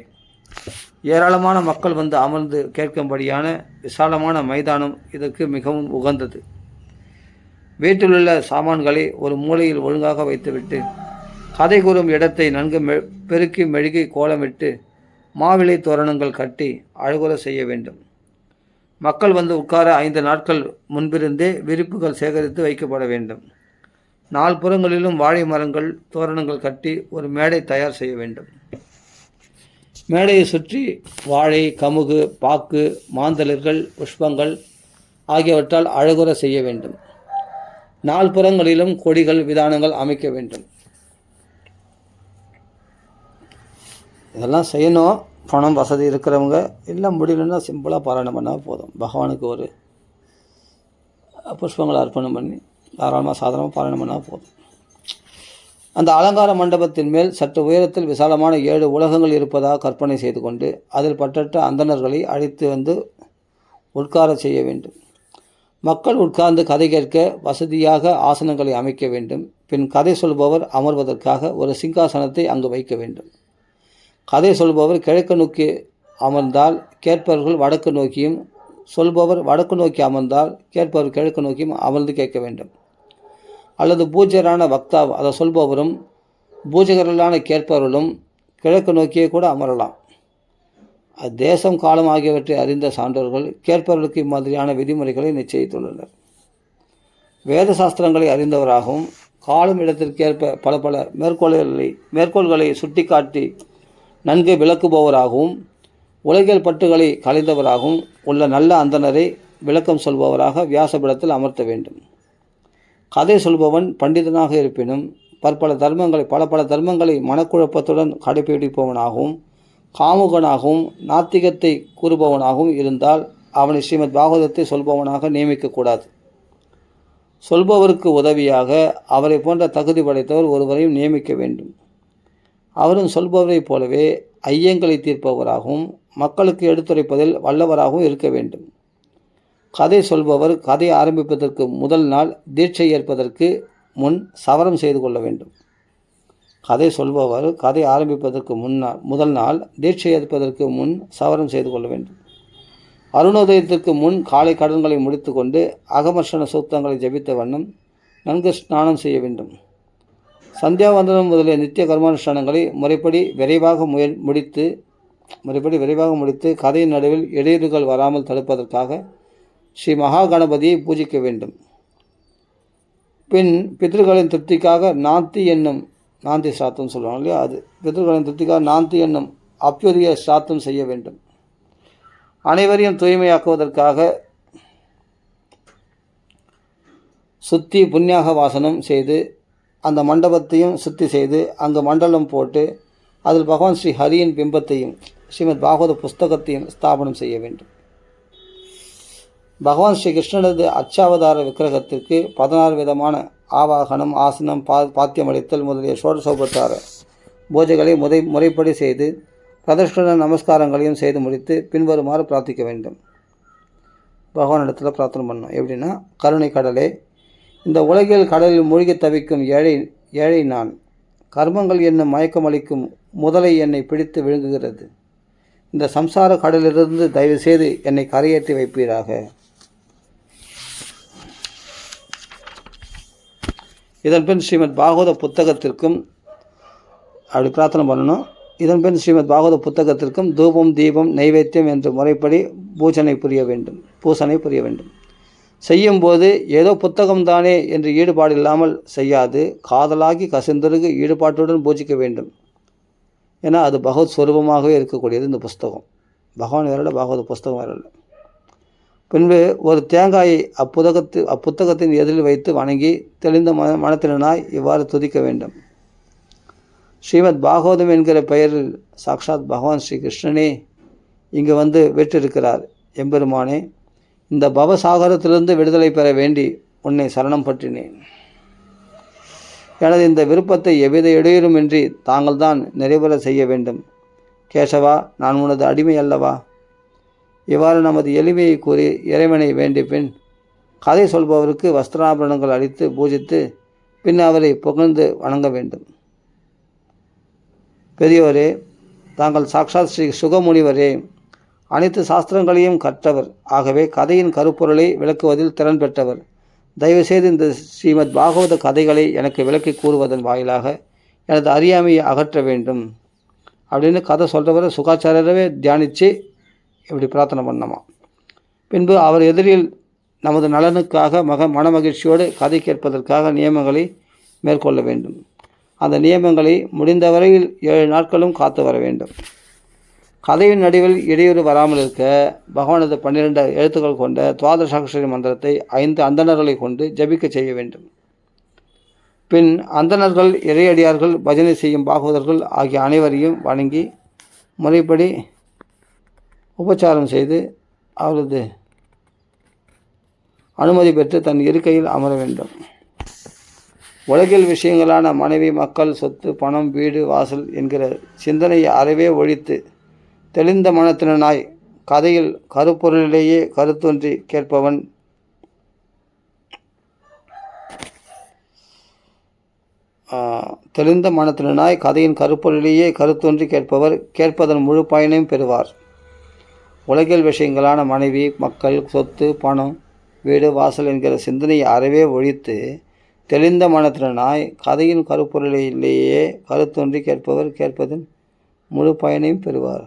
ஏராளமான மக்கள் வந்து அமர்ந்து கேட்கும்படியான விசாலமான மைதானம் இதற்கு மிகவும் உகந்தது. வீட்டிலுள்ள சாமான்களை ஒரு மூலையில் ஒழுங்காக வைத்துவிட்டு கதை கூறும் இடத்தை நன்கு பெருக்கி மெழுகி கோலமிட்டு மாவிலை தோரணங்கள் கட்டி அழகுற செய்ய வேண்டும். மக்கள் வந்து உட்கார 5 நாட்கள் முன்பிருந்தே விரிப்புகள் சேகரித்து வைக்கப்பட வேண்டும். 4 புறங்களிலும் வாழை மரங்கள் தோரணங்கள் கட்டி ஒரு மேடை தயார் செய்ய வேண்டும். மேடையை சுற்றி வாழை, கமுகு, பாக்கு, மாந்தளிர்கள், புஷ்பங்கள் ஆகியவற்றால் அழகுற செய்ய வேண்டும். 4 புறங்களிலும் கொடிகள், விதானங்கள் அமைக்க வேண்டும். இதெல்லாம் செய்யணும். பணம் வசதி இருக்கிறவங்க, இல்லை முடியலன்னா சிம்பிளாக பாராயணம் பண்ணால் போதும். பகவானுக்கு ஒரு புஷ்பங்களை அர்ப்பணம் பண்ணி தாராளமாக சாதாரணமாக பாராயணம் பண்ணால் போதும். அந்த அலங்கார மண்டபத்தின் மேல் சற்று உயரத்தில் விசாலமான 7 உலகங்கள் இருப்பதாக கற்பனை செய்து கொண்டு அதில் பட்டற்ற அந்தணர்களை அழைத்து வந்து உட்கார செய்ய வேண்டும். மக்கள் உட்கார்ந்து கதை கேட்க வசதியாக ஆசனங்களை அமைக்க வேண்டும். பின் கதை சொல்பவர் அமர்வதற்காக ஒரு சிங்காசனத்தை அங்கு வைக்க வேண்டும். கதை சொல்பவர் கிழக்கு நோக்கி அமர்ந்தால் கேட்பவர்கள் வடக்கு நோக்கியும், சொல்பவர் வடக்கு நோக்கி அமர்ந்தால் கேட்பவர் கிழக்கு நோக்கியும் அமர்ந்து கேட்க வேண்டும். அல்லது பூஜ்யரான வக்தா, அதை சொல்பவரும் பூஜகர்களான கேட்பவர்களும் கிழக்கு நோக்கியே கூட அமரலாம். தேசம், காலம் ஆகியவற்றை அறிந்த சான்றோர்கள் கேட்பவர்களுக்கு இம்மாதிரியான விதிமுறைகளை நிச்சயித்துள்ளனர். வேத சாஸ்திரங்களை அறிந்தவராகவும் காலம் இடத்திற்கேற்ப பல மேற்கோள்களை சுட்டிக்காட்டி நன்கு விளக்குபவராகவும் உலகியல் பட்டுகளை கலைந்தவராகவும் உள்ள நல்ல அந்தணரை விளக்கம் சொல்பவராக வியாசபீடத்தில் அமர்த்த வேண்டும். கதை சொல்பவன் பண்டிதனாக இருப்பினும் பல தர்மங்களை மனக்குழப்பத்துடன் கடைபிடிப்பவனாகவும் காமுகனாகவும் நாத்திகத்தை கூறுபவனாகவும் இருந்தால் அவனை ஸ்ரீமத் பாகவதத்தை சொல்பவனாக நியமிக்கக்கூடாது. சொல்பவருக்கு உதவியாக அவரை போன்ற தகுதி படைத்தவர் ஒருவரையும் நியமிக்க வேண்டும். அவரும் சொல்பவரைப் போலவே ஐயங்களை தீர்ப்பவராகவும் மக்களுக்கு எடுத்துரைப்பதில் வல்லவராகவும் இருக்க வேண்டும். கதை சொல்பவர் கதை ஆரம்பிப்பதற்கு முதல் நாள் தீட்சை ஏற்பதற்கு முன் சவரம் செய்து கொள்ள வேண்டும். கதை சொல்பவர் கதை ஆரம்பிப்பதற்கு முதல் நாள் தீட்சை ஏற்பதற்கு முன் சவரம் செய்து கொள்ள வேண்டும். அருணோதயத்திற்கு முன் காலை கடன்களை முடித்து கொண்டு அகமர்ஷண சூக்தங்களை ஜபித்த வண்ணம் நன்கு ஸ்நானம் செய்ய வேண்டும். சந்தியாவந்தனம் முதலிய நித்திய கர்மானுஷ்டானங்களை முறைப்படி விரைவாக முடித்து கதையின் நடுவில் இடையூறுகள் வராமல் தடுப்பதற்காக ஸ்ரீ மகா கணபதியை பூஜிக்க வேண்டும். பின் பித்ருக்களின் திருப்திக்காக நாந்தி ஸ்ராத்தம் சொல்லுவாங்க இல்லையா, அது பித்ருக்களின் திருப்திக்காக நாந்தி என்னும் அப்பியுரிய ஸ்ராத்தம் செய்ய வேண்டும். அனைவரையும் தூய்மையாக்குவதற்காக சுத்தி புண்ணியாக வாசனம் செய்து அந்த மண்டபத்தையும் சுத்தி செய்து அங்கு மண்டலம் போட்டு அதில் பகவான் ஸ்ரீ ஹரியின் பிம்பத்தையும் ஸ்ரீமத் பாகவத புஸ்தகத்தையும் ஸ்தாபனம் செய்ய வேண்டும். பகவான் ஸ்ரீ கிருஷ்ணனது அச்சாவதார விக்கிரகத்திற்கு 16 விதமான ஆவாகனம், ஆசனம், பாத்தியமளித்தல் முதலிய ஷோடசோபச்சார பூஜைகளை முறைப்படி செய்து பிரதர்ஷன நமஸ்காரங்களையும் செய்து முடித்து பின்வருமாறு பிரார்த்திக்க வேண்டும். பகவானிடத்தில் பிரார்த்தனை பண்ணோம். எப்படின்னா, கருணை கடலே, இந்த உலகில் கடலில் மூழ்கி தவிக்கும் ஏழை நான். கர்மங்கள் என்னும் மயக்கமளிக்கும் முதலை என்னை பிடித்து விழுங்குகிறது. இந்த சம்சார கடலிலிருந்து தயவு செய்து என்னை கரையேற்றி வைப்பீராக. இதன்பின் ஸ்ரீமத் பாகவத புத்தகத்திற்கும் அப்படி பிரார்த்தனை பண்ணணும். இதன் பின் ஸ்ரீமத் பாகவத புத்தகத்திற்கும் தூபம் தீபம் நைவேத்தியம் என்ற முறைப்படி பூசனை புரிய வேண்டும். செய்யும்போது ஏதோ புத்தகம் தானே என்று ஈடுபாடு இல்லாமல் செய்யாது, காதலாகி கசிந்தருகு ஈடுபாட்டுடன் பூஜிக்க வேண்டும். ஏன்னா அது பகவத் ஸ்வரூபமாகவே இருக்கக்கூடியது இந்த புஸ்தகம். பகவான் வேறல்ல, பாகவத புஸ்தகம் வேறல்ல. பின்பு ஒரு தேங்காயை அப்புத்தகத்தின் எதிரில் வைத்து வணங்கி தெளிந்த மனத்தினாய் இவ்வாறு துதிக்க வேண்டும். ஸ்ரீமத் பாகவதம் என்கிற பெயரில் சாக்ஷாத் பகவான் ஸ்ரீ கிருஷ்ணனே இங்கு வந்து வீற்றிருக்கிறார். எம்பெருமானே, இந்த பவசாகரத்திலிருந்து விடுதலை பெற வேண்டி உன்னை சரணம் பற்றினேன். எனது இந்த விருப்பத்தை எவ்வித இடையூறுமின்றி தாங்கள் தான் நிறைவேற செய்ய வேண்டும். கேசவா, நான் உனது அடிமை அல்லவா? இவ்வாறு நமது எளிமையை கூறி இறைவனை வேண்டிய பின் கதை சொல்பவருக்கு வஸ்திராபரணங்கள் அளித்து பூஜித்து பின் அவரை புகழ்ந்து வணங்க வேண்டும். பெரியோரே, தாங்கள் சாக்ஷாத் ஸ்ரீ சுகமுனிவரே, அனைத்து சாஸ்திரங்களையும் கற்றவர். ஆகவே கதையின் கருப்பொருளை விளக்குவதில் திறன் பெற்றவர். தயவுசெய்து இந்த ஸ்ரீமத் பாகவத கதைகளை எனக்கு விளக்கி கூறுவதன் வாயிலாக எனது அறியாமையை அகற்ற வேண்டும் அப்படின்னு கதை சொல்கிறவரை சுகாச்சாரியரவே தியானித்து இப்படி பிரார்த்தனை பண்ணோமா. பின்பு அவர் எதிரில் நமது நலனுக்காக மனமகிழ்ச்சியோடு கதை கேட்பதற்காக நியமங்களை மேற்கொள்ள வேண்டும். அந்த நியமங்களை முடிந்தவரையில் 7 நாட்களும் காத்து வர வேண்டும். கதையின் நடுவில் இடையூறு வராமல் இருக்க பகவானது 12 எழுத்துக்கள் கொண்ட துவாதசாட்சரி மந்திரத்தை 5 அந்தணர்களை கொண்டு ஜபிக்க செய்ய வேண்டும். பின் அந்தணர்கள், இறையடியார்கள், பஜனை செய்யும் பாகவதர்கள் ஆகிய அனைவரையும் வணங்கி முறைப்படி உபச்சாரம் செய்து அவரது அனுமதி பெற்று தன் இருக்கையில் அமர வேண்டும். உலகில் விஷயங்களான மனைவி, மக்கள், சொத்து, பணம், வீடு, வாசல் என்கிற சிந்தனையை அறவே ஒழித்து தெளிந்த மனத்தினாய் கதையில் கருப்பொருளிலேயே கருத்தொன்றி கேட்பவன் தெளிந்த மனத்தினாய் கதையின் கருப்பொருளிலேயே கருத்தொன்றி கேட்பவர் கேட்பதன் முழு பயனையும் பெறுவார். உலகில் விஷயங்களான மனைவி, மக்கள், சொத்து, பணம், வீடு, வாசல் என்கிற சிந்தனையை அறவே ஒழித்து தெளிந்த மனத்தினாய் கதையின் கருப்பொருளிலேயே கருத்தொன்றி கேட்பவர் கேட்பதன் முழு பயனையும் பெறுவார்.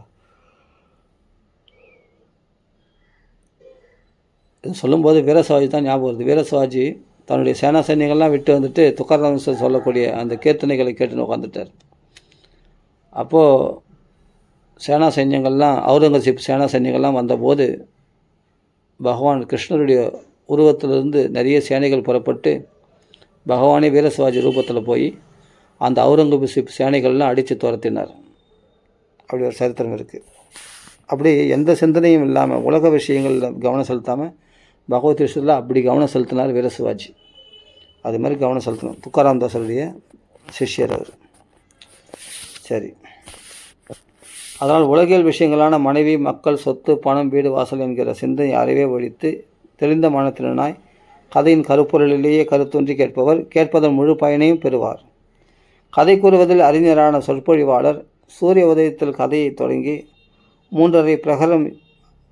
இது சொல்லும்போது வீரசிவாஜி தான் ஞாபகம் வருது. வீரசிவாஜி தன்னுடைய சேனா சைன்யங்கள்லாம் விட்டு வந்துட்டு துக்காராம் சொல்லக்கூடிய அந்த கீர்த்தனைகளை கேட்டுன்னு உட்காந்துட்டார். அப்போது சேனா சைன்யங்கள்லாம், அவுரங்கசீப் சேனா சைன்யங்கள்லாம் வந்தபோது பகவான் கிருஷ்ணருடைய உருவத்திலிருந்து நிறைய சேனைகள் புறப்பட்டு பகவானே வீரசிவாஜி ரூபத்தில் போய் அந்த அவுரங்கசீப் சேனைகள்லாம் அடித்து துரத்தினார். அப்படி ஒரு சரித்திரம் இருக்குது. அப்படி எந்த சிந்தனையும் இல்லாமல் உலக விஷயங்களில் கவனம் செலுத்தாமல் பகவத் விஷயத்தில் அப்படி கவனம் செலுத்தினார் வீரசிவாஜி. அது மாதிரி கவனம் செலுத்தணும். துக்காராம் தாசருடைய சிஷ்யர் அவர். சரி, அதனால் உலகியல் விஷயங்களான மனைவி, மக்கள், சொத்து, பணம், வீடு, வாசல் என்கிற சிந்தனை அறவே ஒழித்து தெளிந்த மனத்தினாய் கதையின் கருப்பொருளிலேயே கருத்தொன்றி கேட்பவர் கேட்பதன் முழு பயனையும் பெறுவார். கதை கூறுவதில் அறிஞரான சொற்பொழிவாளர் சூரிய உதயத்தில் கதையை தொடங்கி 3.5 பிரகரம்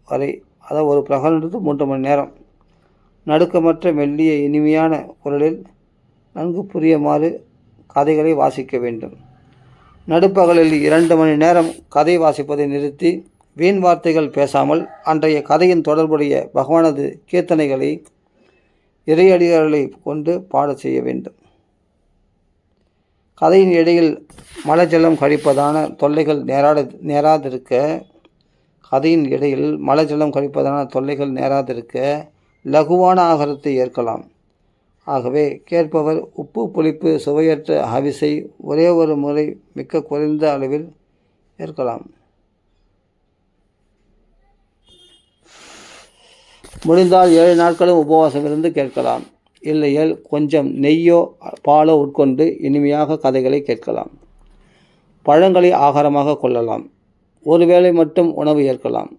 வரை, அதாவது ஒரு பிரகரன்றது 3 மணி நேரம், நடுக்கமற்ற மெல்லிய இனிமையான குரலில் நன்கு புரியுமாறு கதைகளை வாசிக்க வேண்டும். நடுப்பகலில் 2 மணி நேரம் கதை வாசிப்பதை நிறுத்தி வீண் வார்த்தைகள் பேசாமல் அன்றைய கதையின் தொடர்புடைய பகவானது கீர்த்தனைகளை இறையடியார்களை கொண்டு பாட செய்ய வேண்டும். கதையின் இடையில் மலஜலம் கழிப்பதான தொல்லைகள் நேராதிருக்க லகுவான ஆகாரத்தை ஏற்கலாம். ஆகவே கேட்பவர் உப்பு, புளிப்பு, சுவையற்ற ஹவிஸை ஒரே ஒரு முறை மிக குறைந்த அளவில் ஏற்கலாம். முடிந்தால் 7 நாட்களும் உபவாசம் இருந்து கேட்கலாம். இல்லையேல் கொஞ்சம் நெய்யோ பாலோ உட்கொண்டு இனிமையாக கதைகளை கேட்கலாம். பழங்களை ஆகாரமாக கொள்ளலாம். ஒருவேளை மட்டும் உணவு ஏற்கலாம்.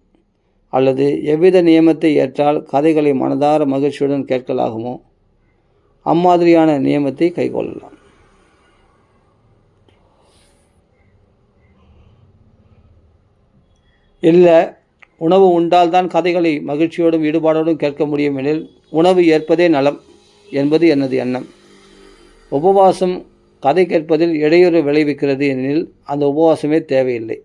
அல்லது எவ்வித நியமத்தை ஏற்றால் கதைகளை மனதார மகிழ்ச்சியுடன் கேட்கலாகுமோ அம்மாதிரியான நியமத்தை கைக்கொள்ளலாம். இல்லை, உணவு உண்டால்தான் கதைகளை மகிழ்ச்சியோடும் ஈடுபாடோடும் கேட்க முடியும் எனில் உணவு ஏற்பதே நலம் என்பது எனது எண்ணம். உபவாசம் கதை கேட்பதில் இடையூறு விளைவிக்கிறது எனில் அந்த உபவாசமே தேவையில்லை.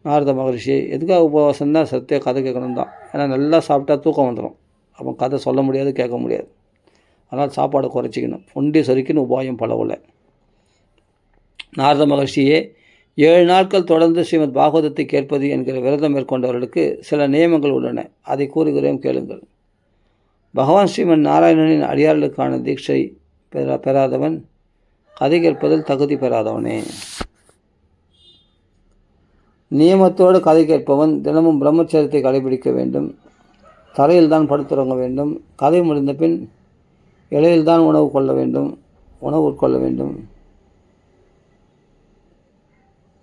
நாரத மகரிஷி எதுக்காக உபவாசம் தான் சத்திய கதை கேட்கணும் தான். ஏன்னா நல்லா சாப்பிட்டா தூக்கம் வந்துடும், அப்போ கதை சொல்ல முடியாது, கேட்க முடியாது. அதனால் சாப்பாடை குறைச்சிக்கணும். உண்டி சொருக்கின்னு உபாயம் பலவுல. நாரத மகர்ஷியே, 7 நாட்கள் தொடர்ந்து ஸ்ரீமத் பாகவதத்தை கேட்பது என்கிற விரதம் மேற்கொண்டவர்களுக்கு சில நியமங்கள் உள்ளன. அதை கூறுகிறேன், கேளுங்கள். பகவான் ஸ்ரீமன் நாராயணனின் அடியார்களுக்கான தீட்சை பெறாதவன் கதை கேட்பதில் தகுதி பெறாதவனே. நியமத்தோடு கதை கேட்பவன் தினமும் பிரம்மச்சரியத்தை கடைபிடிக்க வேண்டும். தரையில் தான் படுத்துறங்க வேண்டும். கதை முடிந்த பின் இலையில்தான் உணவு உட்கொள்ள வேண்டும்.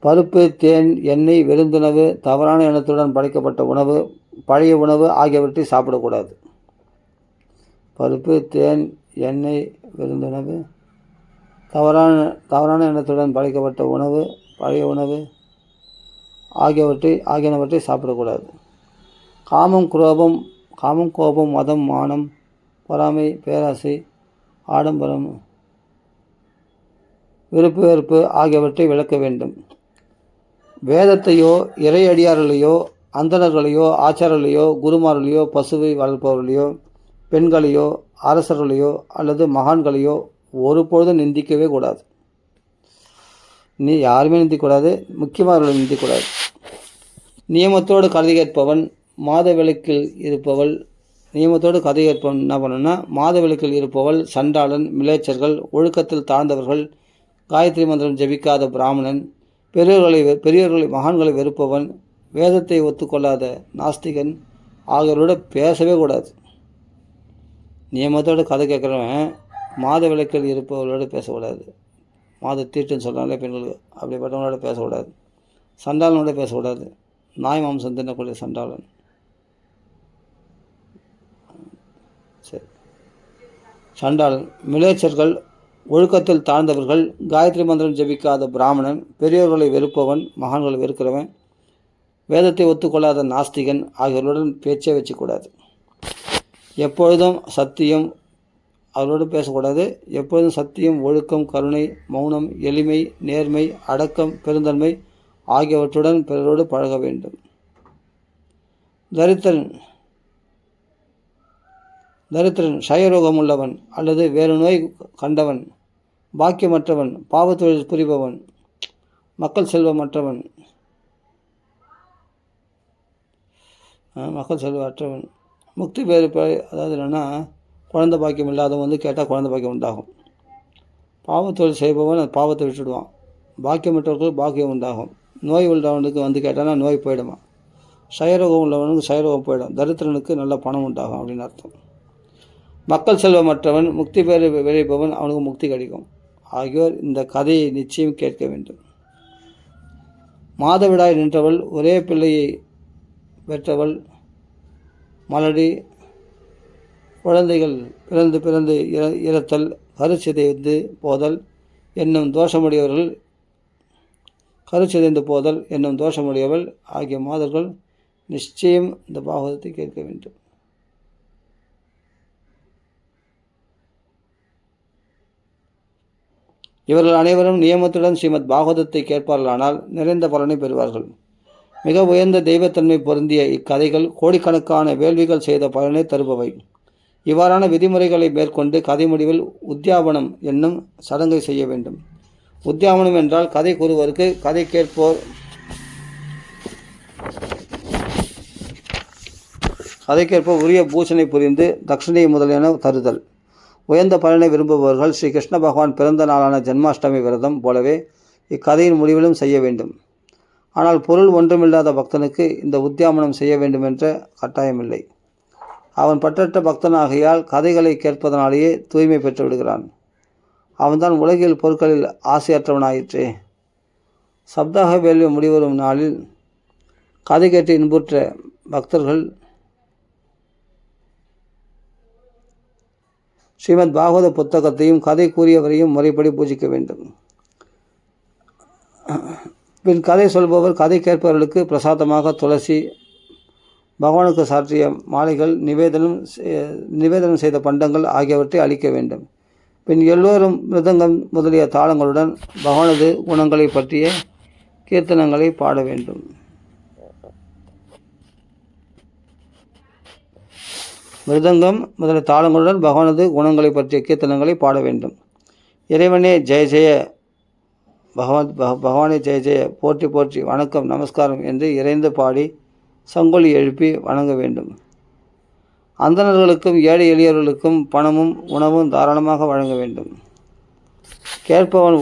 பருப்பு, தேன், எண்ணெய், விருந்துணவு, தவறான எண்ணத்துடன் படைக்கப்பட்ட உணவு, பழைய உணவு ஆகியவற்றை சாப்பிடக்கூடாது. பருப்பு, தேன், எண்ணெய், விருந்துணவு, தவறான எண்ணத்துடன் படைக்கப்பட்ட உணவு, பழைய உணவு ஆகியனவற்றை சாப்பிடக்கூடாது. காமம், கோபம், மதம், மானம், பொறாமை, பேராசை, ஆடம்பரம், விருப்பு வெறுப்பு ஆகியவற்றை விளக்க வேண்டும். வேதத்தையோ, இறை அடியார்களையோ, அந்தணர்களையோ, ஆச்சாரர்களையோ, குருமார்களையோ, பசுவை வளர்ப்பவர்களையோ, பெண்களையோ, அரசர்களையோ அல்லது மகான்களையோ ஒருபொழுதும் நிந்திக்கவே கூடாது. யாருமே நிந்திக்கூடாது, முக்கியமாக அவர்களை நிந்திக்கூடாது. நியமத்தோடு கதை கேட்பவன் மாதவிலக்கில் இருப்பவள் என்ன பண்ணணும்னா, மாதவிலக்கில் இருப்பவள், சண்டாளன், மிலேச்சர்கள், ஒழுக்கத்தில் தாழ்ந்தவர்கள், காயத்ரி மந்திரம் ஜபிக்காத பிராமணன், பெரியவர்களை மகான்களை வெறுப்பவன், வேதத்தை ஒத்துக்கொள்ளாத நாஸ்திகன் ஆகியோரோட பேசவே கூடாது. நியமத்தோடு கதை கேட்குறவன் மாதவிலக்கில் இருப்பவர்களோடு பேசக்கூடாது. மாத தீட்டுன்னு சொல்கிறாங்களே பெண்களுக்கு, அப்படிப்பட்டவங்களோட பேசக்கூடாது. சண்டாளனோட பேசக்கூடாது. நாய் மாம்சம் தின்னக்கூடிய சண்டாளன். சரி. சண்டாளன், மிலேச்சர்கள், ஒழுக்கத்தில் தாழ்ந்தவர்கள், காயத்ரி மந்திரம் ஜபிக்காத பிராமணன், பெரியோர்களை வெறுப்பவன், மகான்களை வெறுக்கிறவன், வேதத்தை ஒத்துக்கொள்ளாத நாஸ்திகன் ஆகியோருடன் பேச்சே வச்சுக்கூடாது. எப்பொழுதும் சத்தியம், அவரோடு பேசக்கூடாது. எப்பொழுதும் சத்தியம், ஒழுக்கம், கருணை, மௌனம், எளிமை, நேர்மை, அடக்கம், பெருந்தன்மை ஆகியவற்றுடன் பிறரோடு பழக வேண்டும். தரித்திரன், க்ஷயரோகம் உள்ளவன் அல்லது வேறு நோய் கண்டவன், பாக்கியமற்றவன், பாவத்தொழில் புரிபவன், மக்கள் செல்வமற்றவன், முக்தி பேறு, அதாவது என்னென்னா குழந்தை பாக்கியம் இல்லாதவன் கேட்டால் குழந்தை பாக்கியம் உண்டாகும். பாவத்தொழில் செய்பவன் அந்த பாவத்தை விட்டுடுவான். பாக்கியமற்றவர்களுக்கு பாக்கியம் உண்டாகும். நோய் உள்ளவனுக்கு கேட்டானா நோய் போயிடுமா. க்ஷயரோகம் உள்ளவனுக்கு க்ஷயரோகம் போயிடும். தரித்திரனுக்கு நல்ல பணம் உண்டாகும் அப்படின்னு அர்த்தம். மக்கள் செல்வமற்றவன், முக்தி பேறு விளைப்பவன், அவனுக்கு முக்தி கிடைக்கும். ஆகியோர் இந்த கதையை நிச்சயம் கேட்க வேண்டும். மாதவிடாய் நின்றவள், ஒரே பிள்ளையை பெற்றவள், மலடி, குழந்தைகள் பிறந்து இறத்தல், கருச்சிதைந்து போதல் என்னும் தோஷமுடையவள் ஆகிய மாதர்கள் நிச்சயம் இந்த பாகவதத்தை கேட்க வேண்டும். இவர்கள் அனைவரும் நியமத்துடன் ஸ்ரீமத் பாகவதத்தை கேட்பார்களானால் நிறைந்த பலனை பெறுவார்கள். மிக உயர்ந்த தெய்வத்தன்மை பொருந்திய இக்கதைகள் கோடிக்கணக்கான வேள்விகள் செய்த பலனை தருபவை. இவ்வாறான விதிமுறைகளை மேற்கொண்டு கதை முடிவில் உத்தியாபனம் என்னும் சடங்கை செய்ய வேண்டும். உத்தியாபனம் என்றால் கதை கூறுவோருக்கு கதை கேட்போர் உரிய பூஷணை புரிந்து தட்சிணை முதலியன தருதல். உயர்ந்த பலனை விரும்புபவர்கள் ஸ்ரீ கிருஷ்ண பகவான் பிறந்த நாளான ஜென்மாஷ்டமி விரதம் போலவே இக்கதையின் முடிவிலும் செய்ய வேண்டும். ஆனால் பொருள் ஒன்றுமில்லாத பக்தனுக்கு இந்த உத்தியாபனம் செய்ய வேண்டுமென்ற கட்டாயமில்லை. அவன் பற்றற்ற பக்தனாகையால் கதைகளை கேட்பதனாலேயே தூய்மை பெற்று விடுகிறான். அவன்தான் உலகில் பொருட்களில் ஆசையற்றவனாயிற்றே. சப்தாக வேள்வி முடிவரும் நாளில் கதை கேட்டு இன்புற்ற பக்தர்கள் ஸ்ரீமத் பாகவத புத்தகத்தையும் கதை கூறியவரையும் முறைப்படி பூஜிக்க வேண்டும். பின் கதை சொல்பவர் கதை கேட்பவர்களுக்கு பிரசாதமாக துளசி, பகவானுக்கு சாற்றிய மாலைகள், நிவேதனம் செய்த பண்டங்கள் ஆகியவற்றை அளிக்க வேண்டும். பின் எல்லோரும் மிருதங்கம் முதலிய தாளங்களுடன் பகவானது குணங்களை பற்றிய கீர்த்தனங்களை பாட வேண்டும். மிருதங்கம் முதலிய தாளங்களுடன் பகவானது குணங்களை பற்றிய கீர்த்தனங்களை பாட வேண்டும். இறைவனே ஜெய ஜெய, பகவானே ஜெய ஜெய, போற்றி போற்றி, வணக்கம் நமஸ்காரம் என்று இறைந்து பாடி சங்கொலி எழுப்பி வணங்க வேண்டும். அந்தணர்களுக்கும் ஏழை எளியவர்களுக்கும் பணமும் உணவும் தாராளமாக வழங்க வேண்டும். கேட்பவன்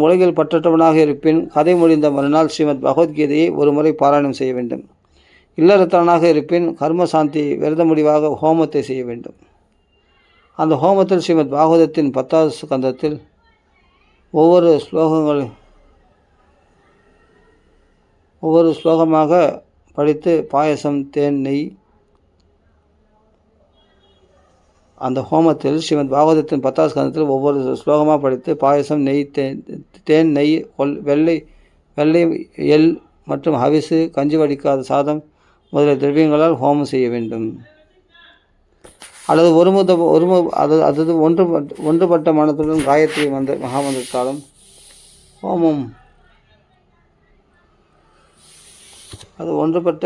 உலகில் பற்றற்றவனாக இருப்பின் கதை முடிந்த மறுநாள் ஸ்ரீமத் பகவத்கீதையை ஒரு முறை பாராயணம் செய்ய வேண்டும். இல்லறத்தனாக இருப்பின் கர்மசாந்தி விரத முடிவாக ஹோமத்தை செய்ய வேண்டும். அந்த ஹோமத்தில் ஸ்ரீமத் பாகவதத்தின் 10வது ஸ்கந்தத்தில் ஒவ்வொரு ஸ்லோகமாக படித்து பாயசம், தேன், நெய், அந்த ஹோமத்தில் ஸ்ரீமத் பாகவதத்தின் 10வது ஸ்கந்தத்தில் ஒவ்வொரு ஸ்லோகமாக படித்து பாயசம், நெய், தேன், நெய், வெள்ளை எள் மற்றும் ஹவிசு, கஞ்சி வடிக்காத சாதம் முதலிய திரவியங்களால் ஹோமம் செய்ய வேண்டும். அல்லது ஒன்றுபட்ட மனத்துடன் காயத்ரி மகாமந்திரத்தாலும் ஹோமம் ஒன்றுபட்ட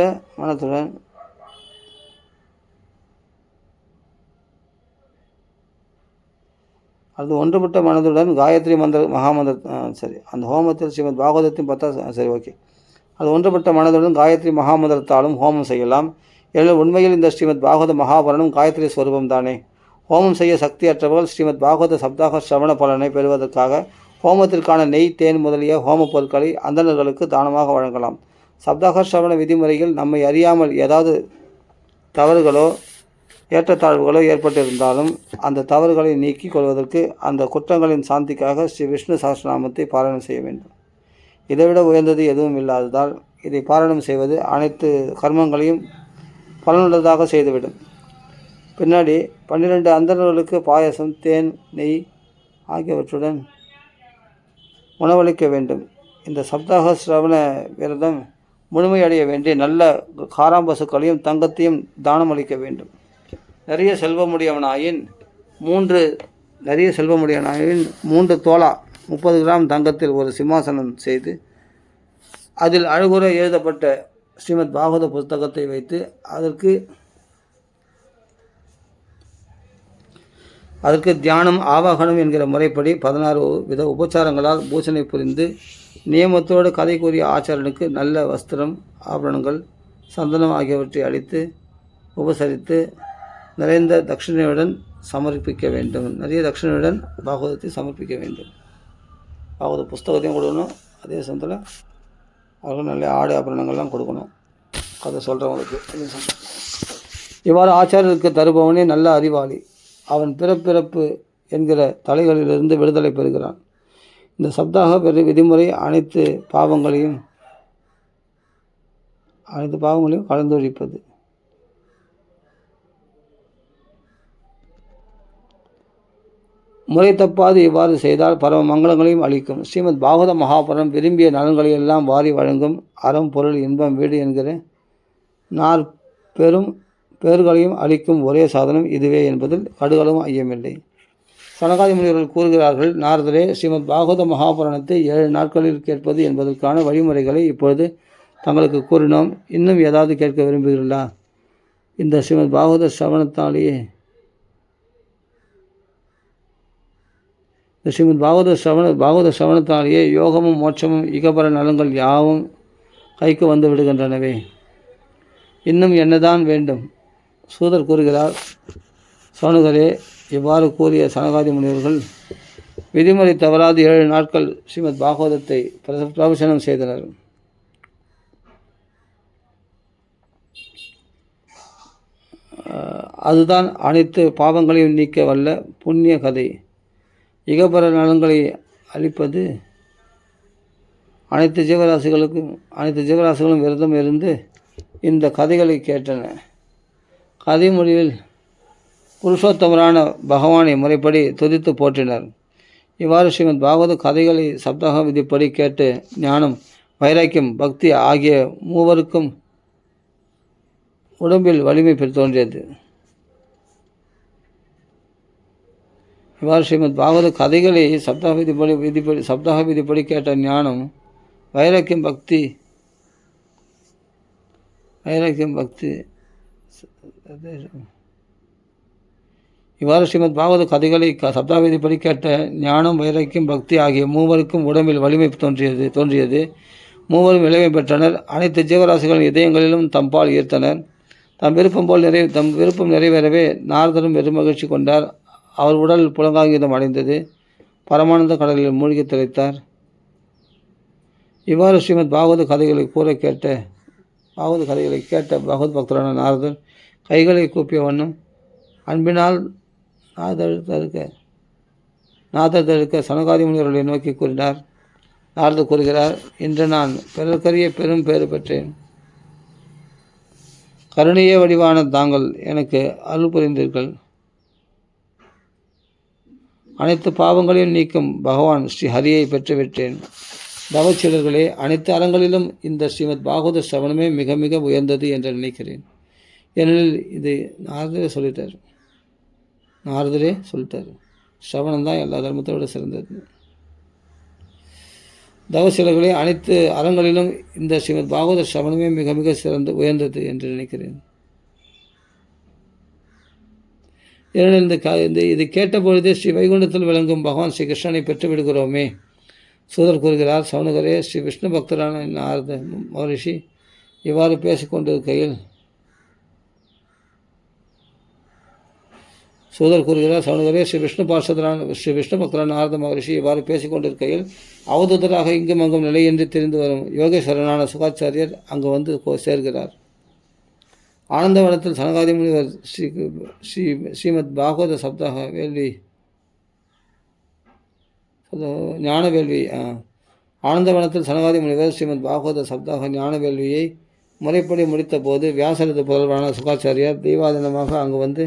மனத்துடன் காயத்ரி அந்த ஹோமத்தில் ஸ்ரீமத் பாகவதத்தின் 10 அது ஒன்றுபட்ட மனதுடன் காயத்ரி மகாமந்திரத்தாலும் ஹோமம் செய்யலாம். எனவே உண்மையில் இந்த ஸ்ரீமத் பாகவத மகாபரணம் காயத்ரி ஸ்வரூபம் தானே. ஹோமம் செய்ய சக்தியற்றவர்கள் ஸ்ரீமத் பாகவத சப்தாக சிரவண பலனை பெறுவதற்காக ஹோமத்திற்கான நெய், தேன் முதலிய ஹோம பொருட்களை அந்தணர்களுக்கு தானமாக வழங்கலாம். சப்தாக சிரவண விதிமுறையில் நம்மை அறியாமல் ஏதாவது தவறுகளோ ஏற்றத்தாழ்வுகளோ ஏற்பட்டிருந்தாலும் அந்த தவறுகளை நீக்கிக் கொள்வதற்கு, அந்த குற்றங்களின் சாந்திக்காக ஸ்ரீ விஷ்ணு சஹஸ்ரநாமத்தை பாராயணம் செய்ய வேண்டும். இதைவிட உயர்ந்தது எதுவும் இல்லாததால் இதை பாராயணம் செய்வது அனைத்து கர்மங்களையும் பலனுள்ளதாக செய்துவிடும். பின்னாடி 12 அந்தணர்களுக்கு பாயசம், தேன், நெய் ஆகியவற்றுடன் உணவளிக்க வேண்டும். இந்த சப்தாக சிரவண விரதம் முழுமையடைய வேண்டி நல்ல காராம்பசுக்களையும் தங்கத்தையும் தானம் அளிக்க வேண்டும். நிறைய செல்வமுடையவனாயின் 3 தோலா 30 கிராம் தங்கத்தில் ஒரு சிம்மாசனம் செய்து அதில் அழகுற எழுதப்பட்ட ஸ்ரீமத் பாகவத புஸ்தகத்தை வைத்து அதற்கு தியானம், ஆவாகனம் என்கிற முறைப்படி 16 வித உபச்சாரங்களால் பூசனை புரிந்து நியமத்தோடு கதை கூறிய ஆச்சாரனுக்கு நல்ல வஸ்திரம், ஆபரணங்கள், சந்தனம் ஆகியவற்றை அளித்து உபசரித்து நிறைய தட்சிணையுடன் சமர்ப்பிக்க வேண்டும். பாகவதத்தை சமர்ப்பிக்க வேண்டும். பாகவத புஸ்தகத்தையும் கொடுக்கணும், அதே சமயத்தில் அவர்கள் நல்ல ஆடை ஆபரணங்கள்லாம் கொடுக்கணும். அதை சொல்கிறவங்களுக்கு இவ்வாறு ஆச்சாரியருக்கு தருபவனே நல்ல அறிவாளி. அவன் பிறப்பு என்கிற தலைகளிலிருந்து விடுதலை பெறுகிறான். இந்த சப்தாக விதிமுறை அனைத்து பாவங்களையும் கலந்தொழிப்பது. முறை தப்பாது இவ்வாறு செய்தால் பரம மங்களங்களையும் அளிக்கும். ஸ்ரீமத் பாகவத மகாபுரம் விரும்பிய நலன்களை எல்லாம் வாரி வழங்கும். அறம், பொருள், இன்பம், வீடு என்கிற 4 பெரும் பேர்களையும் அளிக்கும் ஒரே சாதனம் இதுவே என்பதில் கடுகளவும் ஐயமில்லை. சனகாதி முனிவர்கள் கூறுகிறார்கள், நாரதரே, ஸ்ரீமத் பாகவத மகாபுராணத்தை 7 நாட்களில் கேட்பது என்பதற்கான வழிமுறைகளை இப்பொழுது தங்களுக்கு கூறினோம். இன்னும் ஏதாவது கேட்க விரும்புகிறீர்களா? இந்த ஸ்ரீமத் பாகவத சிரவணத்தாலேயே யோகமும் மோட்சமும் இகபர நலங்கள் யாவும் கைக்கு வந்து விடுகின்றனவே. இன்னும் என்னதான் வேண்டும்? சூதர் கூறுகிறார், சோனுகரே, இவ்வாறு கூறிய சனகாதி முனிவர்கள் விதிமுறை தவறாது 7 நாட்கள் ஸ்ரீமத் பாகவதத்தை பிரவசனம் செய்தனர். அதுதான் அனைத்து பாவங்களையும் நீக்க வல்ல புண்ணிய கதை. இகபர நலன்களை அளிப்பது. அனைத்து ஜீவராசிகளும் விரதம் இருந்து இந்த கதைகளை கேட்டன. கதை மொழியில் புருஷோத்தமரான பகவானை முறைப்படி துதித்து போற்றினர். இவ்வாறு ஸ்ரீமத் பாகவத கதைகளை சப்தாக விதிப்படி கேட்டு ஞானம், வைராக்கியம், பக்தி ஆகிய மூவருக்கும் உடம்பில் வலிமை தோன்றியது. இவ்வாறு ஸ்ரீமத் பாகவத கதைகளை சப்தாக விதிப்படி கேட்ட ஞானம், வைராக்கியம், பக்தி இவ்வாறு ஸ்ரீமத் பாகவத கதைகளை சப்தாக விதிப்படி கேட்ட ஞானம், வைராக்கியம், பக்தி ஆகிய மூவருக்கும் உடம்பில் வலிமை தோன்றியது. மூவரும் இளமை பெற்றனர். அனைத்து ஜீவராசிகளின் இதயங்களிலும் தம்பால் ஈர்த்தனர். தம் விருப்பம் நிறைவேறவே நாரதரும் பெருமகிழ்ச்சி கொண்டார். அவர் உடல் புலங்காங்கிதம் அடைந்தது. பரமானந்த கடலில் மூழ்கி திளைத்தார். இவ்வாறு ஸ்ரீமத் பாகவத கதைகளை கேட்ட பகவத் பக்தரான நாரதர் கைகளை கூப்பிய வண்ணம் அன்பினால் நாதர் தடுக்க சனகாதி முனிவர்களை நோக்கி கூறினார். நாரதர் கூறுகிறார், இன்று நான் பிறர்க்கரிய பெரும் பேறு பெற்றேன். கருணையே வடிவான தாங்கள் எனக்கு அருள் புரிந்தீர்கள். அனைத்து பாவங்களையும் நீக்கும் பகவான் ஸ்ரீ ஹரியை பெற்றுவிட்டேன். தவச்சீலர்களே, அனைத்து அறங்களிலும் இந்த ஸ்ரீமத் பாகவத சிரவணமே மிக மிக உயர்ந்தது என்று நினைக்கிறேன். ஏனெனில் இது நாரதரே சொல்லிட்டார். சிரவணம் தான் எல்லா தர்மத்தை விட சிறந்தது. தவசீலர்களே, அனைத்து அறங்களிலும் இந்த ஸ்ரீமத் பாகவத சிரவணமே மிக மிக உயர்ந்தது என்று நினைக்கிறேன். ஏனெனில் இது கேட்டபொழுதே ஸ்ரீ வைகுண்டத்தில் விளங்கும் பகவான் ஸ்ரீ கிருஷ்ணனை பெற்று விடுகிறோமே. சூதர் கூறுகிறார், சவுனகரே, ஸ்ரீ விஷ்ணு பக்தரான நாரத மகரிஷி இவ்வாறு பேசிக்கொண்டிருக்கையில் ஸ்ரீ விஷ்ணு பக்தரான நாரத மகரிஷி இவ்வாறு பேசிக்கொண்டிருக்கையில் அவதூதராக இங்கும் அங்கும் நிலையின்றி தெரிந்து வரும் யோகேஸ்வரனான சுகாச்சாரியர் அங்கு வந்து சேர்கிறார். ஆனந்தவனத்தில் சனகாதி முனிவர் ஸ்ரீமத் பாகவத சப்தாக வேள்வி ஞான வேள்வி ஆனந்தவனத்தில் சனகாதி முனிவர் ஸ்ரீமத் பாகவத சப்தாக ஞான வேள்வியை முறைப்படி முடித்த போது வியாசரது புதல்வரான சுகாச்சாரியார் தெய்வாதீனமாக அங்கு வந்து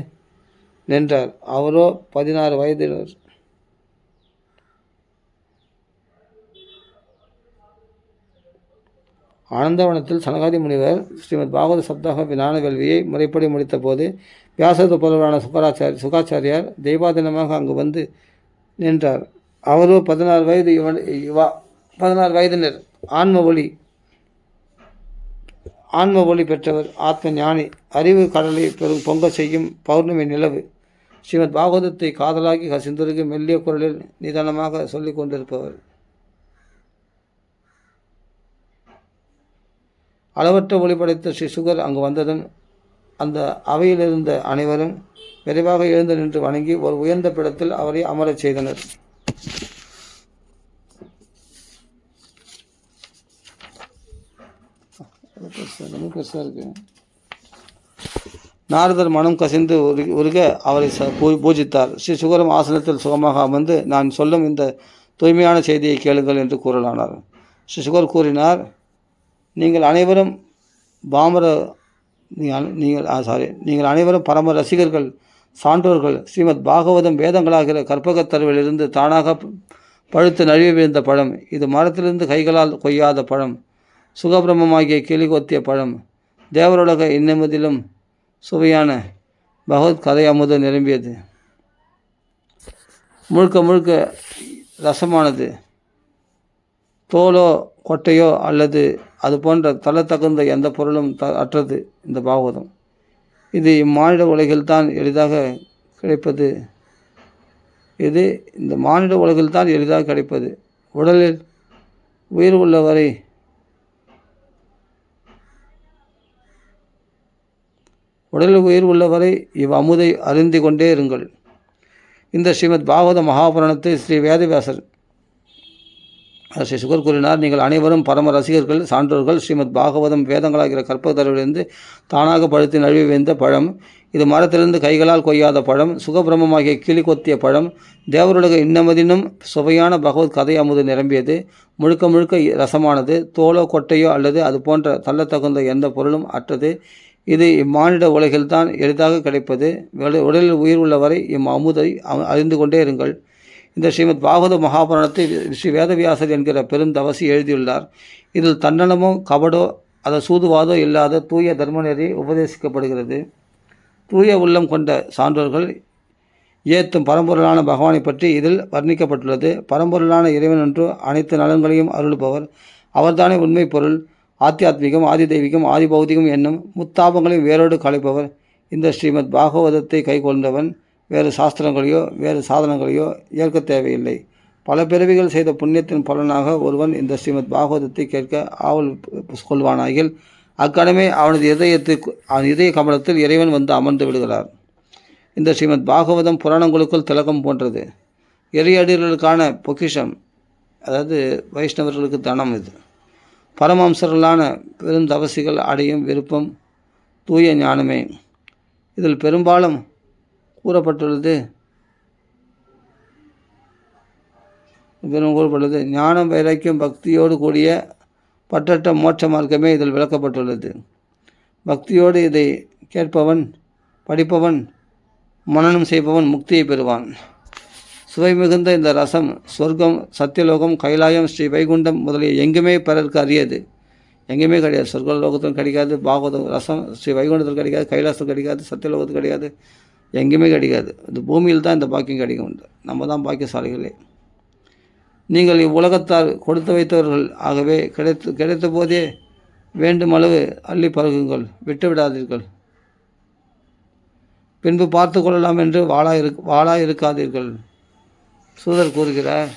நின்றார். அவரோ 16 வயதினர். ஆனந்தவனத்தில் சனகாதி முனிவர் ஸ்ரீமத் பாகவத சப்தாக ஞான வேள்வியை முறைப்படி முடித்த போது வியாசரது புதல்வரான சுகாச்சாரியார் தெய்வாதீனமாக அங்கு வந்து நின்றார். அவரோ 16 வயதினர். ஆன்ம ஒளி பெற்றவர், ஆத்ம ஞானி, அறிவு கடலை பொங்க செய்யும் பௌர்ணமி நிலவு. ஸ்ரீமத் பாகவதத்தை காதலாகி கசிந்துருகி மெல்லிய குரலில் நிதானமாக சொல்லிக் கொண்டிருப்பவர். அளவற்ற ஒளி படைத்த ஸ்ரீ சுகர் அங்கு வந்ததும் அந்த அவையிலிருந்த அனைவரும் விரைவாக எழுந்து நின்று வணங்கி ஒரு உயர்ந்த பிடத்தில் அவரை அமரச் செய்தனர். நாரதர் மனம் கசிந்து உருக அவரை பூஜித்தார். ஸ்ரீ சுகரம் ஆசனத்தில் சுகமாக அமர்ந்து, நான் சொல்லும் இந்த தூய்மையான செய்தியை கேளுங்கள் என்று கூறலானார். ஸ்ரீ சுகர் கூறினார், நீங்கள் அனைவரும் பரம ரசிகர்கள், சான்றோர்கள். ஸ்ரீமத் பாகவதம் வேதங்களாகிற கற்பகத் தருவிலிருந்து தானாக பழுத்து நழுவி விழுந்த பழம். இது மரத்திலிருந்து கைகளால் கொய்யாத பழம். சுகபிரமமாகிய கிளி கொத்திய பழம். தேவருலக இன்னமுதிலும் சுவையான பகவத் கதை அமுது நிரம்பியது. முழுக்க முழுக்க ரசமானது. தோலோ கொட்டையோ அல்லது அது போன்ற தகுந்த எந்த பொருளும் அற்றது இந்த பாகவதம். இது இம்மானிட உலகில்தான் எளிதாக கிடைப்பது. உடலில் உயிர் உள்ளவரை இவ்வமுதை அறிந்து கொண்டே இருங்கள். இந்த ஸ்ரீமத் பாகவத மகாபுராணத்தை ஸ்ரீ வேதவியாசர் ஸ்ரீ சுகர் கூறினார், நீங்கள் அனைவரும் பரம ரசிகர்கள், சான்றோர்கள். ஸ்ரீமத் பாகவதம் வேதங்களாகிற கற்பகத்தருவிலிருந்து தானாக பழுத்து நழுவி வைந்த பழம். இது மரத்திலிருந்து கைகளால் கொய்யாத பழம். சுகபிரமமாகிய கிளி கொத்திய பழம். தேவருலக இன்னமதினும் சுவையான பகவத் கதை அமுது நிரம்பியது. முழுக்க முழுக்க ரசமானது. தோலோ கொட்டையோ அல்லது அது போன்ற தள்ளத்தகுந்த எந்த பொருளும் அற்றது. இது இம்மானிட உலகில்தான் எளிதாக கிடைப்பது. உடலில் உயிர் உள்ளவரை அமுதை அறிந்து கொண்டே இருங்கள். இந்த ஸ்ரீமத் பாகவத மகாபுராணத்தை ஸ்ரீ வேதவியாசர் என்கிற பெருந்தவசி எழுதியுள்ளார். இதில் தன்னலமோ அது சூதுவாதோ இல்லாத தூய தர்மநெறி உபதேசிக்கப்படுகிறது. தூய உள்ளம் கொண்ட சான்றோர்கள் ஏத்தும் பரம்பொருளான பகவானை பற்றி இதில் வர்ணிக்கப்பட்டுள்ளது. பரம்பொருளான இறைவன் என்று அனைத்து நலன்களையும் அருள்பவர். அவர்தானே உண்மை பொருள். ஆத்தியாத்மிகம், ஆதி தெய்வீகம், ஆதி பௌதிகம் என்னும் முத்தாபங்களையும் வேரோடு கலைப்பவர். இந்த ஸ்ரீமத் பாகவதத்தை கைக்கொண்டவன் வேறு சாஸ்திரங்களையோ வேறு சாதனங்களையோ ஏற்க தேவையில்லை. பல பிறவிகள் செய்த புண்ணியத்தின் பலனாக ஒருவன் இந்த ஸ்ரீமத் பாகவதத்தை கேட்க ஆவல் கொள்வானாகில் அக்கணமே அவனது இதய கமலத்தில் இறைவன் வந்து அமர்ந்து விடுகிறார். இந்த ஸ்ரீமத் பாகவதம் புராணங்களுக்குள் திலகம் போன்றது. இறையடிகளுக்கான பொக்கிஷம், அதாவது வைஷ்ணவர்களுக்கு தனம். இது பரமம்சர்களான பெருந்தவசிகள் அடையும் விருப்பம் தூய ஞானமே. இதில் பெரும்பாலும் கூறப்பட்டுள்ளது ஞானம், வைராக்கியம், பக்தியோடு கூடிய பற்றற்ற மோட்ச மார்க்கமே இதில் விளக்கப்பட்டுள்ளது. பக்தியோடு இதை கேட்பவன், படிப்பவன், மனனம் செய்பவன் முக்தியை பெறுவான். சுவை மிகுந்த இந்த ரசம் சொர்க்கம், சத்தியலோகம், கைலாயம், ஸ்ரீ வைகுண்டம் முதலிய எங்குமே பிறருக்கு அறியது. எங்கேயுமே கிடையாது. சொர்க்கலோகத்திலும் கிடைக்காது, பாகவத ரசம் ஸ்ரீ வைகுண்டத்தில் கிடைக்காது, கைலாசத்தில் கிடைக்காது, சத்தியலோகத்தில் கிடைக்காது, எங்கேயுமே கிடைக்காது. இந்த பூமியில் தான் இந்த பாக்கியம் கிடைக்கும் உண்டு. நம்ம தான் பாக்கியசாலிகளே. நீங்கள் இவ்வுலகத்தால் கொடுத்து வைத்தவர்கள். ஆகவே கிடைத்த போதே வேண்டும் அளவு அள்ளி பருகுங்கள், விட்டுவிடாதீர்கள். பின்பு பார்த்து கொள்ளலாம் என்று வாளா இருக்காதீர்கள். சூதர் கூறுகிறார்.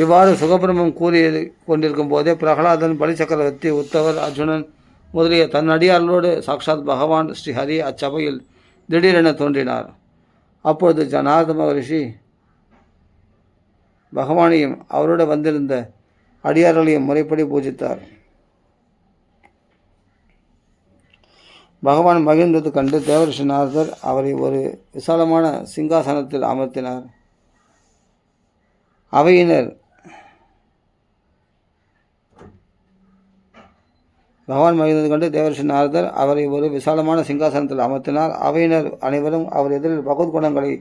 இவ்வாறு சுகபிரமம் கூறியது கொண்டிருக்கும் போதே பிரகலாதன், பலி சக்கரவர்த்தி, உத்தவர், அர்ஜுனன் முதலிய தன் அடியார்களோடு சாக்ஷாத் பகவான் ஸ்ரீஹரி அச்சபையில் திடீரென தோன்றினார். அப்பொழுது நாரத மகரிஷி பகவானையும் அவரோடு வந்திருந்த அடியார்களையும் முறைப்படி பூஜித்தார். பகவான் மகிழ்ந்தது கண்டு தேவரிஷி நாரதர் அவரை ஒரு விசாலமான சிங்காசனத்தில் அமர்த்தினார். அவையினர் பகவான் மகிழ்ந்தது கண்டு தேவரிஷி நாரதர் அவரை ஒரு விசாலமான சிங்காசனத்தில் அமர்த்தினார். அவையினர் அனைவரும் அவர் எதிரில் பகவத்குணங்களை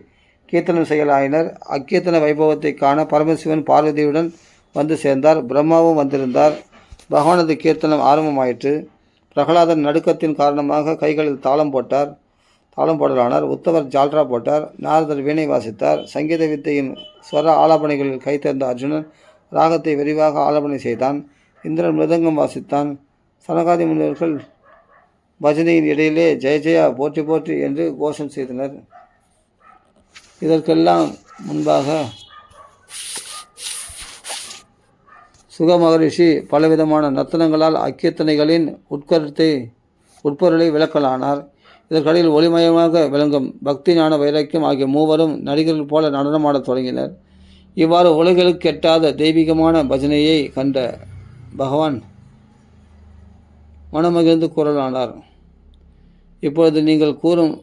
கீர்த்தனம் செய்யலாயினர். அக்கீர்த்தன வைபவத்தை காண பரமசிவன் பார்வதியுடன் வந்து சேர்ந்தார். பிரம்மாவும் வந்திருந்தார். பகவானது கீர்த்தனம் ஆரம்பமாயிற்று. பிரகலாதன் நடுக்கத்தின் காரணமாக கைகளில் தாளம் போடலானார். உத்தவர் ஜால்ரா போட்டார். நாரதர் வீணை வாசித்தார். சங்கீத வித்தையின் ஸ்வர ஆலாபனைகளில் கைத்தேர்ந்த அர்ஜுனன் ராகத்தை விரிவாக ஆலாபனை செய்தான். இந்திரன் மிருதங்கம் வாசித்தான். சனகாதி முனிவர்கள் பஜனையின் இடையிலே ஜெய ஜெயா, போற்றி போற்றி என்று கோஷம் செய்தனர். இதற்கெல்லாம் முன்பாக சுக மகரிஷி பலவிதமான நர்த்தனங்களால் அக்கீர்த்தனைகளின் உட்பொருளை விளக்கலானார். இதற்கடையில் ஒளிமயமாக விளங்கும் பக்தி, ஞான, வைராக்கியம் ஆகிய மூவரும் நடிகர்கள் போல நடனமாடத் தொடங்கினர். இவ்வாறு உலகளுக்கு எட்டாத தெய்வீகமான பஜனையை கண்ட பகவான் மனமகிழ்ந்து கூறலானார். இப்பொழுது நீங்கள் கூறும்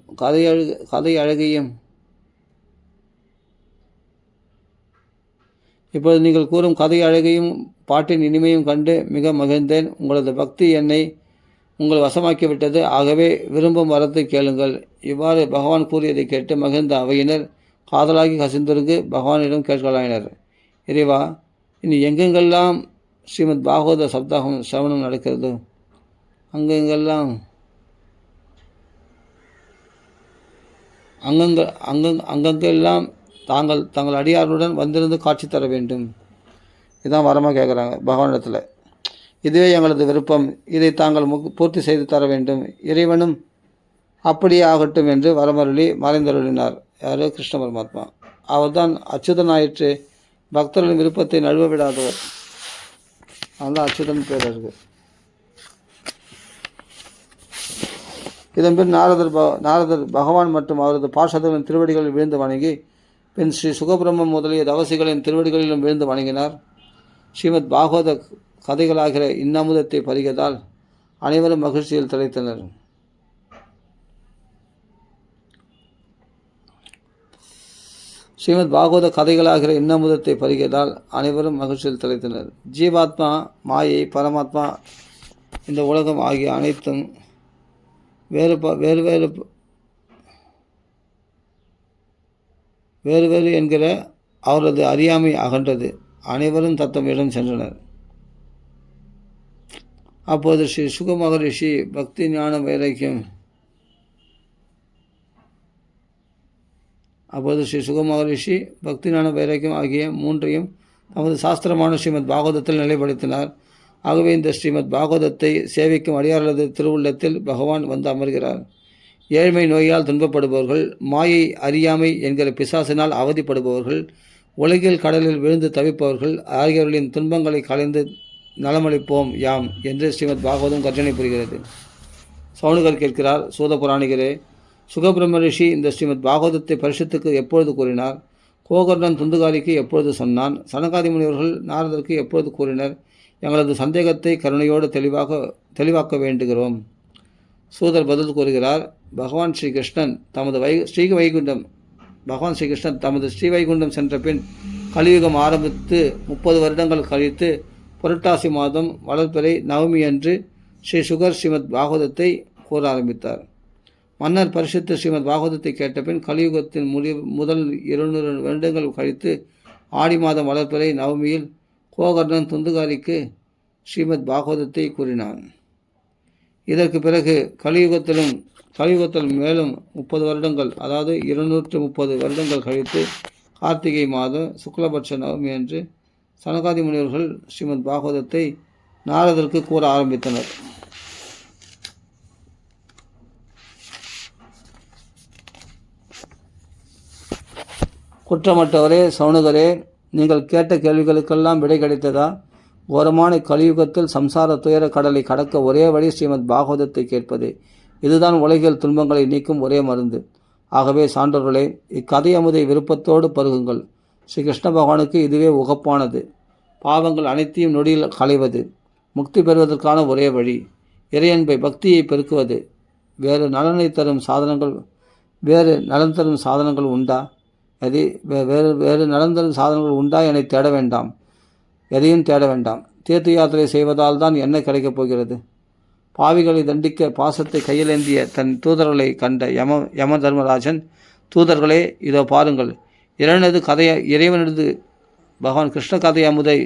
கதை அழகையும் பாட்டின் இனிமையும் கண்டு மிக மகிழ்ந்தேன். உங்களது பக்தி என்னை உங்கள் வசமாக்கிவிட்டது. ஆகவே விரும்பும் வரத்தை கேளுங்கள். இவ்வாறு பகவான் கூறியதை கேட்டு மகிழ்ந்த அவையினர் காதலாகி கசிந்துருங்கு பகவானிடம் கேட்கலாயினர். இறைவா, இனி எங்கெங்கெல்லாம் ஸ்ரீமத் பாகவத சப்தாகம் சிரவணம் நடக்கிறது, அங்கெங்கெல்லாம் தங்கள் அடியாருடன் வந்திருந்து காட்சி தர வேண்டும். இதுதான் வரமாக கேட்குறாங்க பகவானிடத்தில். இதுவே எங்களது விருப்பம். இதை தாங்கள் பூர்த்தி செய்து தர வேண்டும். இறைவனும் அப்படியே ஆகட்டும் என்று வரமருளி மறைந்தருளினார். யார்? கிருஷ்ண பரமாத்மா. அவர்தான் அச்சுதனாயிற்று. பக்தர்களின் விருப்பத்தை நழுவ விடாதவர். அவன்தான் அச்சுதன் பேர் இருக்கு. இதன்பின் நாரதர் பகவான் மற்றும் அவரது பார்ஷதர்களின் திருவடிகளில் விழுந்து வணங்கி பின் ஸ்ரீ சுகபிரம்மம் முதலிய தவசிகளின் திருவடிகளிலும் விழுந்து வணங்கினார். ஸ்ரீமத் பாகவத கதைகளாகிற இன்னமுதத்தை பருகியதால் அனைவரும் மகிழ்ச்சியில் திளைத்தனர். ஸ்ரீமத் பாகவத கதைகளாகிற இன்னமுதத்தை பருகியதால் அனைவரும் மகிழ்ச்சியில் திளைத்தனர். ஜீவாத்மா, மாயை, பரமாத்மா, இந்த உலகம் ஆகிய அனைத்தும் வேறு என்கிற அவரது அறியாமை அகன்றது. அனைவரும் தத்தம் இடம் சென்றனர். அப்போது ஸ்ரீ சுக மகரிஷி பக்தி ஞான வைராக்கியம் ஆகிய மூன்றையும் தமது சாஸ்திரமான ஸ்ரீமத் பாகவதத்தில் நிலைப்படுத்தினார். ஆகவே இந்த ஸ்ரீமத் பாகவதத்தை சேவிக்கும் அடியார்களது திருவுள்ளத்தில் பகவான் வந்து அமர்கிறார். ஏழ்மை நோயால் துன்பப்படுபவர்கள், மாயை அறியாமை என்கிற பிசாசினால் அவதிப்படுபவர்கள், உலகில் கடலில் விழுந்து தவிப்பவர்கள் ஆகியவர்களின் துன்பங்களை கலைந்து நலமளிப்போம் யாம் என்று ஸ்ரீமத் பாகவதம் கர்ஜனை புரிகிறது. சவுனகர் கேட்கிறார், சூத புராணிகரே, சுகபிரம்ம ரிஷி இந்த ஸ்ரீமத் பாகவதத்தை பரிஷத்துக்கு எப்பொழுது கூறினார்? கோகர்ணன் துந்துகாரிக்கு எப்பொழுது சொன்னான்? சனகாதி முனிவர்கள் நாரதற்கு எப்பொழுது கூறினர்? எங்களது சந்தேகத்தை கருணையோடு தெளிவாக்க வேண்டுகிறோம். சூதர் பதில் கூறுகிறார், பகவான் ஸ்ரீகிருஷ்ணன் தமது ஸ்ரீவைகுண்டம் சென்ற பின் கலியுகம் ஆரம்பித்து 30 வருடங்கள் கழித்து புரட்டாசி மாதம் வளர்பிறை நவமி அன்று ஸ்ரீ சுகர் ஸ்ரீமத் பாகவதத்தை கூற ஆரம்பித்தார். மன்னர் பரிசுத்த ஸ்ரீமத் பாகவதத்தை கேட்டபின் கலியுகத்தின் முதல் 200 வருடங்கள் கழித்து ஆடி மாதம் வளர்பிறை நவமியில் கோகர்ணன் துந்துகாரிக்கு ஸ்ரீமத் பாகவதத்தை கூறினான். இதற்கு பிறகு கலியுகத்தில் மேலும் 30 வருடங்கள், அதாவது 230 வருடங்கள் கழித்து கார்த்திகை மாதம் சுக்லபட்ச நவமி அன்று சனகாதி முனிவர்கள் ஸ்ரீமத் பாகவதத்தை நாரதற்கு கூற ஆரம்பித்தனர். குற்றமற்றவரே சவுனகரே, நீங்கள் கேட்ட கேள்விகளுக்கெல்லாம் விடை கிடைத்ததா? கோரமான கலியுகத்தில் சம்சார துயர கடலை கடக்க ஒரே வழி ஸ்ரீமத் பாகவதத்தை கேட்பதே. இதுதான் உலகில் துன்பங்களை நீக்கும் ஒரே மருந்து. ஆகவே சான்றோர்களே, இக்கதை அமுதை விருப்பத்தோடு பருகுங்கள். ஸ்ரீ கிருஷ்ண பகவானுக்கு இதுவே உகப்பானது. பாவங்கள் அனைத்தையும் நொடியில் களைவது முக்தி பெறுவதற்கான ஒரே வழி. இறையன்பை பக்தியை பெருக்குவது. வேறு நலன் தரும் சாதனங்கள் உண்டா? வேறு நலன் தரும் சாதனங்கள் உண்டா என தேட வேண்டாம். எதையும் தேட வேண்டாம். தீர்த்த யாத்திரை செய்வதால் தான் என்ன கிடைக்கப் போகிறது? பாவிகளை தண்டிக்க பாசத்தை கையிலேந்திய தன் தூதர்களை கண்ட யம தர்மராஜன், தூதர்களே, இதோ பாருங்கள், இறைவனது பகவான் கிருஷ்ண கதை அமுதை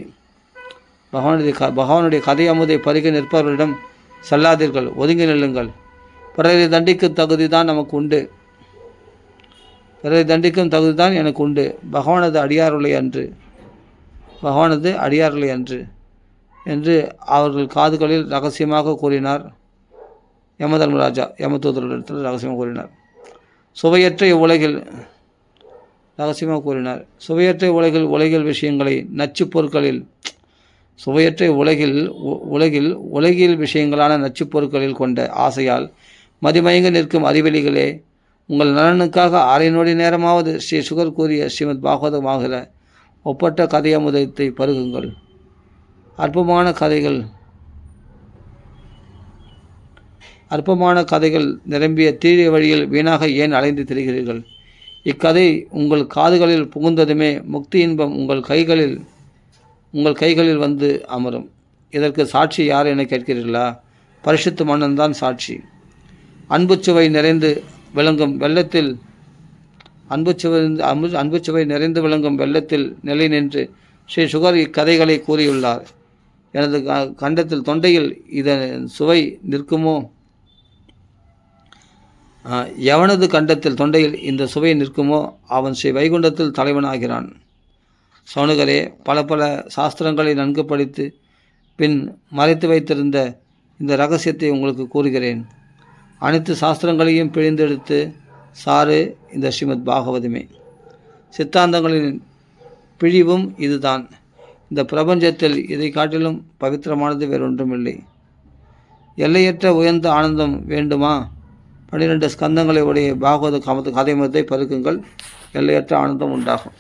பகவானுடைய கதை அமுதை பருகி நிற்பவர்களிடம் செல்லாதீர்கள், ஒதுங்கி நில்லுங்கள். பிறரை தண்டிக்கும் தகுதி தான் நமக்கு உண்டு. பிறரை தண்டிக்கும் தகுதி தான் எனக்கு உண்டு. பகவானது அடியார்களை அன்று என்று அவர்கள் காதுகளில் ரகசியமாக கூறினார். யமதர்மராஜா யமதூதர்களிடத்தில் ரகசியமாக கூறினார். சுவையற்ற உலகில் விஷயங்களை நச்சு பொருட்களில் உலகில் விஷயங்களான நச்சு பொருட்களில் கொண்ட ஆசையால் மதிமயங்க நிற்கும் அறிவெளிகளே, உங்கள் நலனுக்காக அரை நொடி நேரமாவது ஸ்ரீ சுகர் கூறிய ஸ்ரீமத் பாகவதமாகிற ஒப்பற்ற கதையமுதத்தை பருகுங்கள். அற்பமான கதைகள் நிரம்பிய தீய வழியில் வீணாக ஏன் அலைந்து திரிகிறீர்கள்? இக்கதை உங்கள் காதுகளில் புகுந்ததுமே முக்தி இன்பம் உங்கள் கைகளில் வந்து அமரும். இதற்கு சாட்சி யார் என கேட்கிறீர்களா? பரிசுத்த மன்னன் தான் சாட்சி. அன்புச்சுவை நிறைந்து விளங்கும் வெள்ளத்தில் நிலை நின்று ஸ்ரீ சுகர் இக்கதைகளை கூறியுள்ளார். எனது கண்டத்தில் தொண்டையில் இதன் சுவை நிற்குமோ? எவனது கண்டத்தில் தொண்டையில் இந்த சுவை நிற்குமோ அவன் ஸ்ரீ வைகுண்டத்தில் தலைவனாகிறான். சவுனகரே, பல சாஸ்திரங்களை நன்கு படித்து பின் மறைத்து வைத்திருந்த இந்த இரகசியத்தை உங்களுக்கு கூறுகிறேன். அனைத்து சாஸ்திரங்களையும் பிழிந்தெடுத்து சாறு இந்த ஸ்ரீமத் பாகவதமே. சித்தாந்தங்களின் பிழிவும் இதுதான். இந்த பிரபஞ்சத்தில் இதை காட்டிலும் பவித்திரமானது வேறொன்றுமில்லை. எல்லையற்ற உயர்ந்த ஆனந்தம் வேண்டுமா? 12 ஸ்கந்தங்களை உடைய பாகவத கதைமத்தை பருக்குங்கள். எல்லையற்ற ஆனந்தம் உண்டாகும்.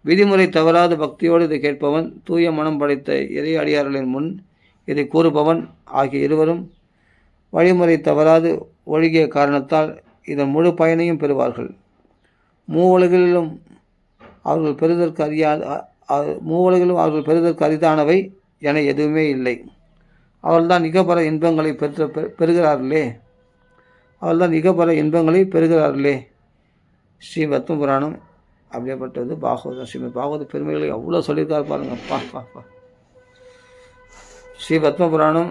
விதிமுறை தவறாத பக்தியோடு இதை கேட்பவன், தூய மனம் படைத்த இறை அடியார்களின் முன் இதை கூறுபவன் ஆகிய இருவரும் வழிமுறை தவறாது ஒழுகிய காரணத்தால் இதன் முழு பயனையும் பெறுவார்கள். மூவுலகிலும் அவர்கள் பெறுதற்கு அரிதானவை என எதுவுமே இல்லை. அவள்தான் இகபர இன்பங்களை பெறுகிறார்களே. ஸ்ரீ பத்ம புராணம் அப்படியேப்பட்டது. பாகவதம், ஸ்ரீமத் பாகவத பெருமைகளை அவ்வளோ சொல்லியிருக்காரு பாருங்க. ஸ்ரீ பத்ம புராணம்